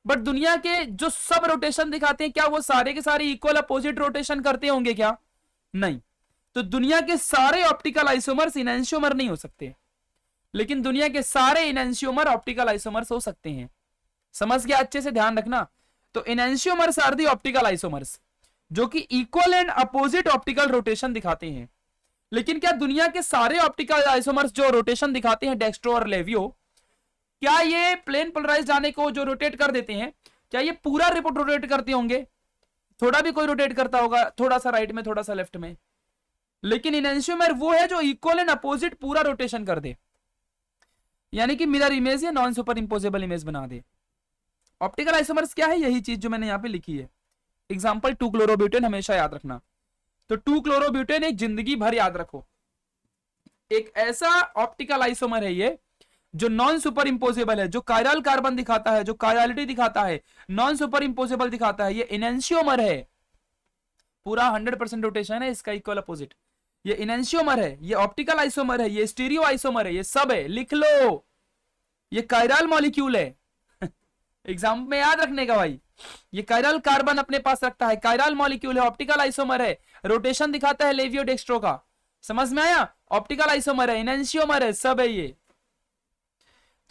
But दुनिया के जो सब रोटेशन दिखाते हैं, क्या वो सारे के सारे इक्वल अपोजिट रोटेशन करते होंगे क्या? नहीं। तो दुनिया के सारे ऑप्टिकल आइसोमर्स इनैंशियोमर नहीं हो सकते, लेकिन दुनिया के सारे इनैंशियोमर ऑप्टिकल आइसोमर्स हो सकते हैं। समझ गया? अच्छे से ध्यान रखना। तो इनैंशियोमर्स आर दी ऑप्टिकल आइसोमर्स जो कि equal and opposite optical rotation दिखाते हैं। लेकिन क्या दुनिया के सारे ऑप्टिकल आइसोमर्स जो रोटेशन दिखाते हैं, डेक्स्ट्रो और लेवियो, क्या ये प्लेन पोलराइज्ड आने को जो रोटेट कर देते हैं, क्या ये पूरा रिपोर्ट रोटेट करते होंगे? थोड़ा भी कोई रोटेट करता होगा, थोड़ा सा राइट में, थोड़ा सा लेफ्ट में। लेकिन इनैंशियोमर वो है जो इक्वल एंड अपोजिट पूरा रोटेशन कर दे, यानी कि मिरर इमेज या नॉन सुपर इंपोजेबल इमेज बना दे। ऑप्टिकल आइसोमर्स क्या है? यही चीज जो मैंने यहां पे लिखी है। एग्जांपल 2-क्लोरोब्यूटेन हमेशा याद रखना। तो 2-क्लोरोब्यूटेन एक जिंदगी भर याद रखो, एक ऐसा ऑप्टिकल आइसोमर है ये जो नॉन सुपर इंपोजेबल है, जो कायरल कार्बन दिखाता है, जो कायरलिटी दिखाता है, नॉन सुपर इंपोजेबल दिखाता है। ये इनैंशियोमर है, पूरा 100% रोटेशन है इसका, इक्वल अपोजिट। ये इनैंशियोमर है, ये ऑप्टिकल आइसोमर है, ये स्टीरियो आइसोमर है, ये सब है, लिख लो। ये कायरल मॉलिक्यूल है। एग्जाम में याद रखने का भाई, ये कायरल कार्बन अपने पास रखता है, कायरल मॉलिक्यूल है, ऑप्टिकल आइसोमर है, रोटेशन दिखाता है लेवियो डेक्स्ट्रो का। समझ में आया? ऑप्टिकल आइसोमर है, इनैंशियोमर है, सब है ये।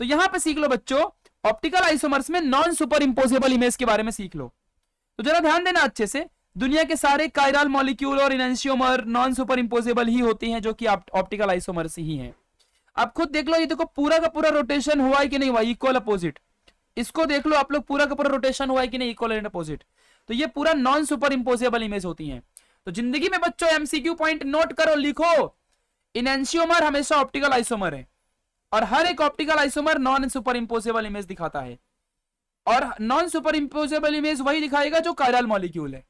तो यहां पे सीख लो बच्चों, ऑप्टिकल आइसोमर्स में नॉन सुपर इंपोजेबल इमेज के बारे में सीख लो। तो जरा ध्यान देना अच्छे से, दुनिया के सारे कायरल मॉलिक्यूल और इनैंशियोमर नॉन सुपर इंपोजेबल ही होती हैं, जो कि ऑप्टिकल आइसोमर्स ही हैं। आप खुद देख लो, ये देखो पूरा का पूरा रोटेशन हुआ है कि नहीं हुआ, इक्वल अपोजिट। इसको देख लो आप लोग, पूरा का पूरा रोटेशन हुआ है कि नहीं, इक्वल एंड अपोजिट। तो ये पूरा नॉन सुपर इंपोजेबल इमेज होती हैं। तो जिंदगी में बच्चों एमसीक्यू पॉइंट नोट करो, लिखो, इनैंशियोमर हमेशा ऑप्टिकल आइसोमर है और हर एक optical isomer non superimposable image दिखाता है। और नॉन सुपर इंपोजेबल इमेज वही दिखाएगा जो कायरल मॉलिक्यूल है।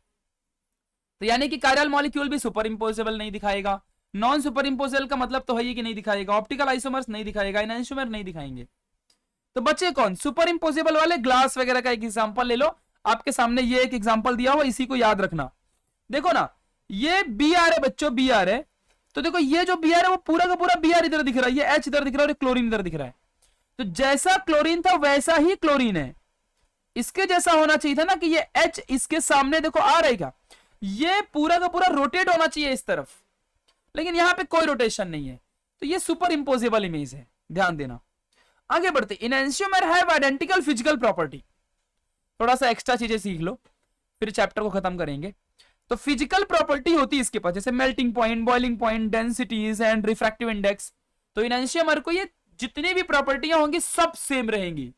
तो यानी कि कायरल मॉलिक्यूल भी सुपर इंपोजेबल नहीं दिखाएगा, नॉन सुपर इंपोजेबल का मतलब तो है ही कि नहीं दिखाएगा, ऑप्टिकल आइसोमर्स नहीं दिखाएगा, एनांशियोमर नहीं दिखाएंगे। तो बच्चे कौन, सुपर इंपोजेबल वाले ग्लास वगैरह का एक एग्जांपल ले लो, आपके सामने ये एक एग्जांपल दिया हुआ, इसी को याद रखना। देखो ना, ये बी आर है बच्चों, बी आर है, तो देखो ये जो बी आर है वो पूरा का पूरा बी आर इधर दिख रहा है, ये एच इधर दिख रहा है और क्लोरीन इधर दिख रहा है। तो जैसा क्लोरीन था वैसा ही क्लोरीन है, इसके जैसा होना चाहिए था ना कि ये एच इसके सामने देखो आ रहेगा, ये पूरा का पूरा रोटेट होना चाहिए इस तरफ, लेकिन यहां पे कोई रोटेशन नहीं है, तो ये सुपर इंपोजेबल इमेज है, ध्यान देना। आगे बढ़ते, इनएंशियोमर हैव आइडेंटिकल फिजिकल प्रॉपर्टी। थोड़ा सा एक्स्ट्रा चीजें सीख लो फिर चैप्टर को खत्म करेंगे। तो फिजिकल प्रॉपर्टी होती है इसके पास, जैसे melting point, boiling point, densities and refractive index. तो इनएंशियोमर को ये जितनी भी प्रॉपर्टियां होंगी सब सेम रहेंगी।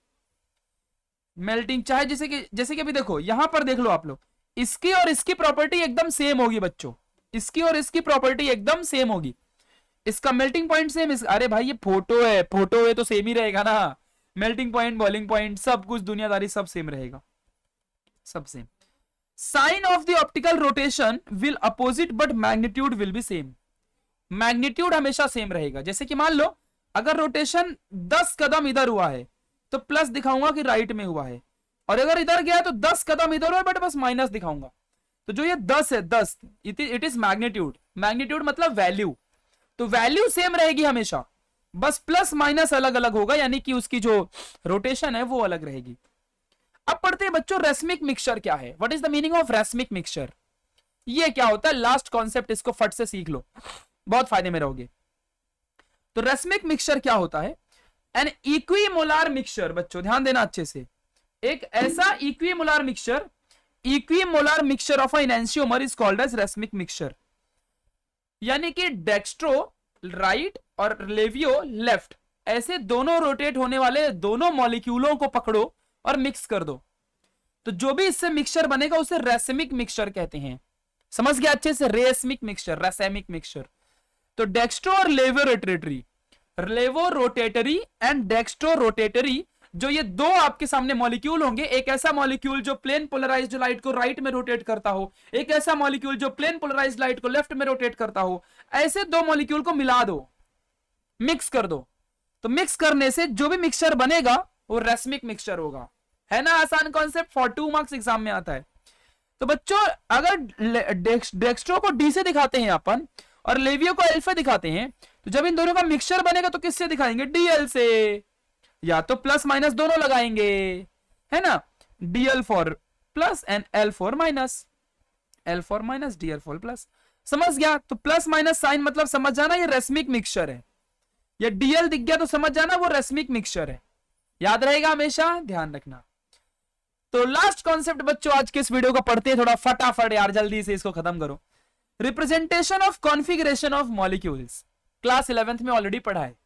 मेल्टिंग चाहे जैसे कि अभी देखो यहां पर देख लो आप लोग, इसकी और इसकी प्रॉपर्टी एकदम सेम होगी बच्चों, इसकी और इसकी प्रॉपर्टी एकदम सेम होगी। इसका मेल्टिंग पॉइंट सेम, अरे भाई ये फोटो है तो सेम ही रहेगा ना। मेल्टिंग पॉइंट, बॉइलिंग पॉइंट, सब कुछ दुनियादारी सब सेम रहेगा, सब same. Sign of the optical rotation will opposite but magnitude will be same. Magnitude हमेशा सेम रहेगा। जैसे कि मान लो अगर रोटेशन 10 कदम इधर हुआ है तो प्लस दिखाऊंगा कि राइट में हुआ है, और अगर इधर गया तो 10 कदम इधर हुआ बट बस माइनस दिखाऊंगा। तो जो ये 10 है, 10 इट इज मैग्नीट्यूड। मैग्नीट्यूड मतलब वैल्यू, तो वैल्यू सेम रहेगी हमेशा, बस प्लस माइनस अलग अलग होगा, यानी कि उसकी जो रोटेशन है वो अलग रहेगी। अब पढ़ते हैं बच्चों रेसमिक मिक्सचर क्या है, what is the meaning of racemic mixture, ये क्या होता है। लास्ट कॉन्सेप्ट इसको फट से सीख लो, बहुत फायदे में रहोगे। तो रेसमिक मिक्सचर क्या होता है, एन इक्विमोलार मिक्सचर, बच्चों ध्यान देना अच्छे से, एक ऐसा equimolar mixture of an enantiomer is called as racemic mixture. यानी कि डेक्स्ट्रो राइट और लेवियो लेफ्ट, ऐसे दोनों रोटेट होने वाले दोनों मॉलिक्यूलों को पकड़ो और मिक्स कर दो, तो जो भी इससे मिक्सचर बनेगा उसे रेसमिक मिक्सचर कहते हैं। समझ गया अच्छे से, रेसमिक मिक्सचर, रेसेमिक मिक्सचर। तो डेक्स्ट्रो और लेवो रोटेटरी एंड डेक्स्ट्रो रोटेटरी, जो ये दो आपके सामने मॉलिक्यूल होंगे, एक ऐसा मॉलिक्यूल जो प्लेन पोलराइज्ड लाइट को राइट में रोटेट करता हो, एक ऐसा मॉलिक्यूल जो प्लेन पोलराइज्ड लाइट को लेफ्ट में रोटेट करता हो, ऐसे दो मॉलिक्यूल को मिला दो, मिक्स कर दो। तो मिक्स करने से जो भी मिक्सचर बनेगा वो रेसमिक मिक्सचर होगा। है ना आसान कॉन्सेप्ट, 42 मार्क्स एग्जाम में आता है। तो बच्चों अगर डेक्स्ट्रो को डी से दिखाते हैं अपन और लेवियो को एल से दिखाते हैं, तो जब इन दोनों का मिक्सचर बनेगा तो किससे दिखाएंगे, डीएल से, या तो प्लस माइनस दोनों लगाएंगे, है ना, DL for plus and L for minus, L for minus DL for plus. समझ गया। तो प्लस माइनस साइन मतलब समझ जाना ये रेसमिक मिक्सचर है, या डीएल दिख गया तो समझ जाना वो रेसमिक मिक्सचर है, याद रहेगा हमेशा, ध्यान रखना। तो लास्ट कॉन्सेप्ट बच्चों आज के इस वीडियो को पढ़ते हैं, थोड़ा फटाफट यार जल्दी से इसको खत्म करो। Representation of configuration of molecules, class 11th में ऑलरेडी पढ़ा है।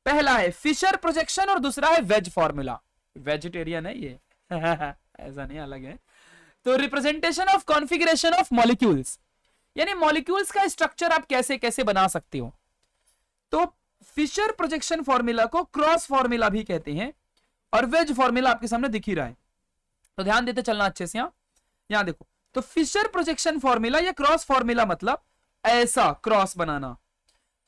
पहला है फिशर प्रोजेक्शन और दूसरा है वेज फॉर्मूला। वेजिटेरियन है ये ऐसा नहीं, अलग है। तो representation of configuration of molecules, यानी मॉलिक्यूल्स का स्ट्रक्चर आप कैसे कैसे बना सकते हो। तो फिशर प्रोजेक्शन फॉर्मूला को क्रॉस फॉर्मूला भी कहते हैं, और वेज फॉर्मूला आपके सामने दिख ही रहा है, तो ध्यान देते चलना अच्छे से। यहां देखो, तो फिशर प्रोजेक्शन फॉर्मूला या क्रॉस फॉर्मूला मतलब ऐसा क्रॉस बनाना।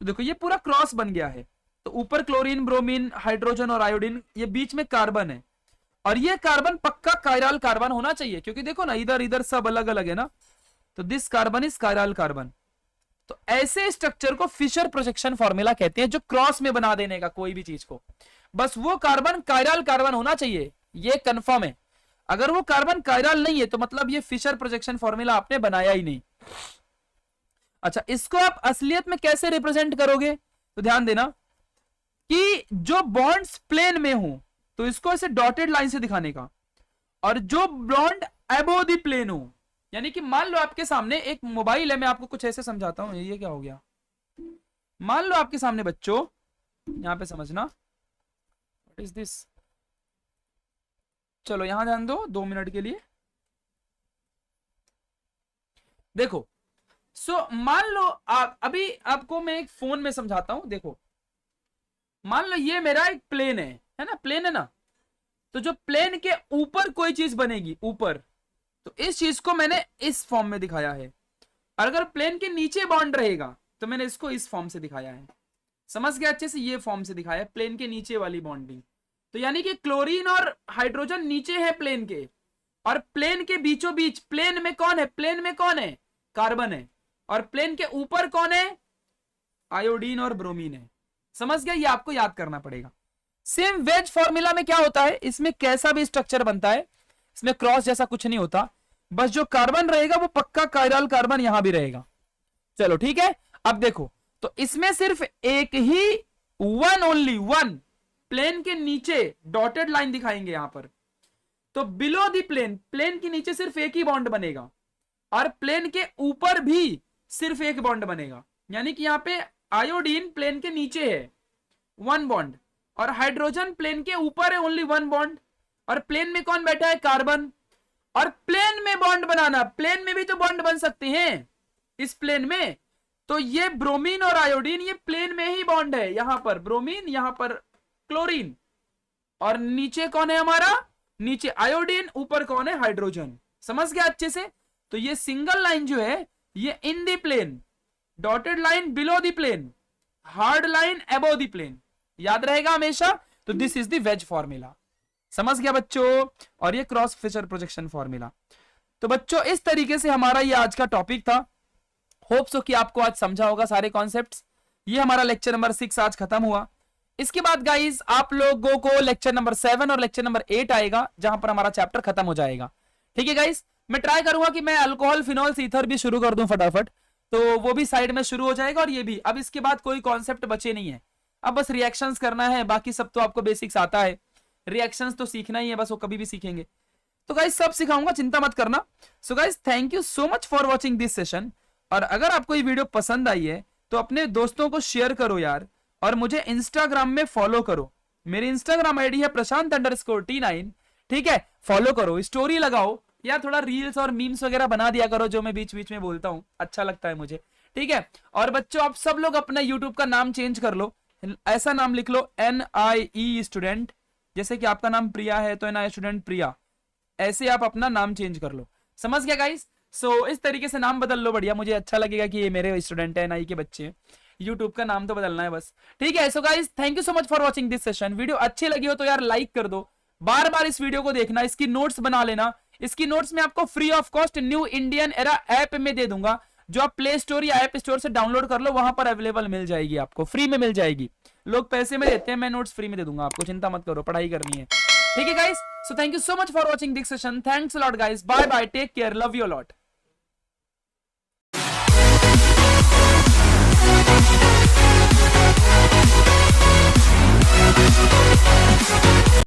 तो देखो ये पूरा क्रॉस बन गया है, तो ऊपर क्लोरीन, ब्रोमीन, हाइड्रोजन और आयोडीन, ये बीच में कार्बन है, और ये कार्बन पक्का कायरल कार्बन होना चाहिए, क्योंकि देखो ना इधर इधर सब अलग अलग है ना, तो this carbon is chiral carbon. तो ऐसे स्ट्रक्चर को फिशर प्रोजेक्शन फॉर्मूला कहते हैं, जो क्रॉस में बना देने का कोई भी चीज को, बस वो कार्बन कायरल कार्बन होना चाहिए, ये कंफर्म है। अगर वो कार्बन कायरल नहीं है तो मतलब ये फिशर प्रोजेक्शन फॉर्मूला आपने बनाया ही नहीं। अच्छा, इसको आप असलियत में कैसे रिप्रेजेंट करोगे, तो ध्यान देना कि जो बॉन्ड्स प्लेन में हो तो इसको ऐसे डॉटेड लाइन से दिखाने का, और जो बॉन्ड अबोव द प्लेन हो, यानी कि मान लो आपके सामने एक मोबाइल है, मैं आपको कुछ ऐसे समझाता हूं, ये क्या हो गया, मान लो आपके सामने बच्चों, यहां पे समझना, व्हाट इज दिस, चलो यहां ध्यान दो 2 मिनट के लिए। देखो मान लो अभी आपको मैं एक फोन में समझाता हूं। देखो मान लो ये मेरा एक प्लेन है ना, प्लेन है ना, तो जो प्लेन के ऊपर कोई चीज बनेगी ऊपर, तो इस चीज को मैंने इस फॉर्म में दिखाया है। और अगर प्लेन के नीचे बॉन्ड रहेगा तो मैंने इसको इस फॉर्म से दिखाया है। समझ गया अच्छे से? ये फॉर्म से दिखाया है प्लेन के नीचे वाली बॉन्डिंग। तो यानी कि क्लोरीन और हाइड्रोजन नीचे है प्लेन के, और प्लेन के बीचों बीच प्लेन में कौन है? प्लेन में कौन है? कार्बन है। और प्लेन के ऊपर कौन है? आयोडीन और ब्रोमीन है। समझ गया? ये आपको याद करना पड़ेगा। सेम वेज फॉर्मूला में क्या होता है, इसमें कैसा भी स्ट्रक्चर बनता है, इसमें क्रॉस जैसा कुछ नहीं होता, बस जो कार्बन रहेगा वो पक्का कायरल कार्बन यहां भी रहेगा। चलो ठीक है। अब देखो, तो इसमें सिर्फ एक ही वन, ओनली वन प्लेन के नीचे डॉटेड लाइन दिखाएंगे यहां पर। तो बिलो दी प्लेन, प्लेन के नीचे सिर्फ एक ही बॉन्ड बनेगा, और प्लेन के ऊपर भी सिर्फ एक बॉन्ड बनेगा। यानी कि यहां पे आयोडीन प्लेन के नीचे है, वन बॉन्ड, और हाइड्रोजन प्लेन के ऊपर है, ओनली वन बॉन्ड। और प्लेन में कौन बैठा है? कार्बन। और प्लेन में बॉन्ड बनाना, प्लेन में भी तो बॉन्ड बन सकते हैं इस प्लेन में। तो ये ब्रोमीन और आयोडीन ये प्लेन में ही बॉन्ड है, यहां पर ब्रोमीन, यहां पर क्लोरीन, और नीचे कौन है हमारा? नीचे आयोडीन, ऊपर कौन है? हाइड्रोजन। समझ गया अच्छे से? तो ये सिंगल लाइन जो है ये in the plane, dotted line below the plane, hard line above the plane, याद रहेगा हमेशा। तो this is the wedge formula. समझ गया बच्चों? और ये क्रॉस फीचर प्रोजेक्शन फॉर्मूला। तो बच्चों इस तरीके से हमारा ये आज का टॉपिक था। होप सो कि आपको आज समझा होगा सारे कॉन्सेप्ट्स। ये हमारा लेक्चर नंबर 6 आज खत्म हुआ। इसके बाद गाइस आप लोगों को लेक्चर नंबर 7 और लेक्चर नंबर 8 आएगा, जहां पर हमारा चैप्टर खत्म हो जाएगा। ठीक है गाइस, मैं ट्राई करूंगा कि मैं अल्कोहल, फिनॉल, ईथर भी शुरू कर दूं फटाफट, तो वो भी साइड में शुरू हो जाएगा। और ये भी, अब इसके बाद कोई कॉन्सेप्ट बचे नहीं है, अब बस रिएक्शंस करना है। बाकी सब तो आपको बेसिक्स आता है, रिएक्शंस तो सीखना ही है, बस वो कभी भी सीखेंगे। तो गाइस सब सिखाऊंगा, चिंता मत करना। So guys thank you so much for watching this session. और अगर आपको ये वीडियो पसंद आई है तो अपने दोस्तों को शेयर करो यार, और मुझे इंस्टाग्राम में फॉलो करो। मेरी इंस्टाग्राम आईडी है prashant_T9। ठीक है, फॉलो करो, स्टोरी लगाओ यार, थोड़ा रील्स और मीम्स वगैरह बना दिया करो जो मैं बीच बीच में बोलता हूँ, अच्छा लगता है मुझे। ठीक है, और बच्चों आप सब लोग अपना यूट्यूब का नाम चेंज कर लो, ऐसा नाम लिख लो NIE स्टूडेंट। जैसे कि आपका नाम प्रिया है तो NIE स्टूडेंट प्रिया, ऐसे आप अपना नाम चेंज कर लो। समझ गया गाइस? सो इस तरीके से नाम बदल लो, बढ़िया, मुझे अच्छा लगेगा कि ये मेरे स्टूडेंट है, NIE के बच्चे हैं। यूट्यूब का नाम तो बदलना है बस। ठीक है, so guys thank you so much for watching this session. Video अच्छी लगी हो तो यार लाइक कर दो, बार बार इस वीडियो को देखना, इसकी नोट्स बना लेना। इसकी नोट्स में आपको free of cost new Indian era app में दे दूंगा, जो आप प्ले स्टोर या ऐप स्टोर से डाउनलोड कर लो, वहां पर अवेलेबल मिल जाएगी, आपको फ्री में मिल जाएगी। लोग पैसे में देते हैं, मैं नोट्स फ्री में दे दूंगा आपको, चिंता मत करो, पढ़ाई करनी है। ठीक है guys, so thank you so much for watching this session. Thanks a lot guys, bye bye, take care, love you lot.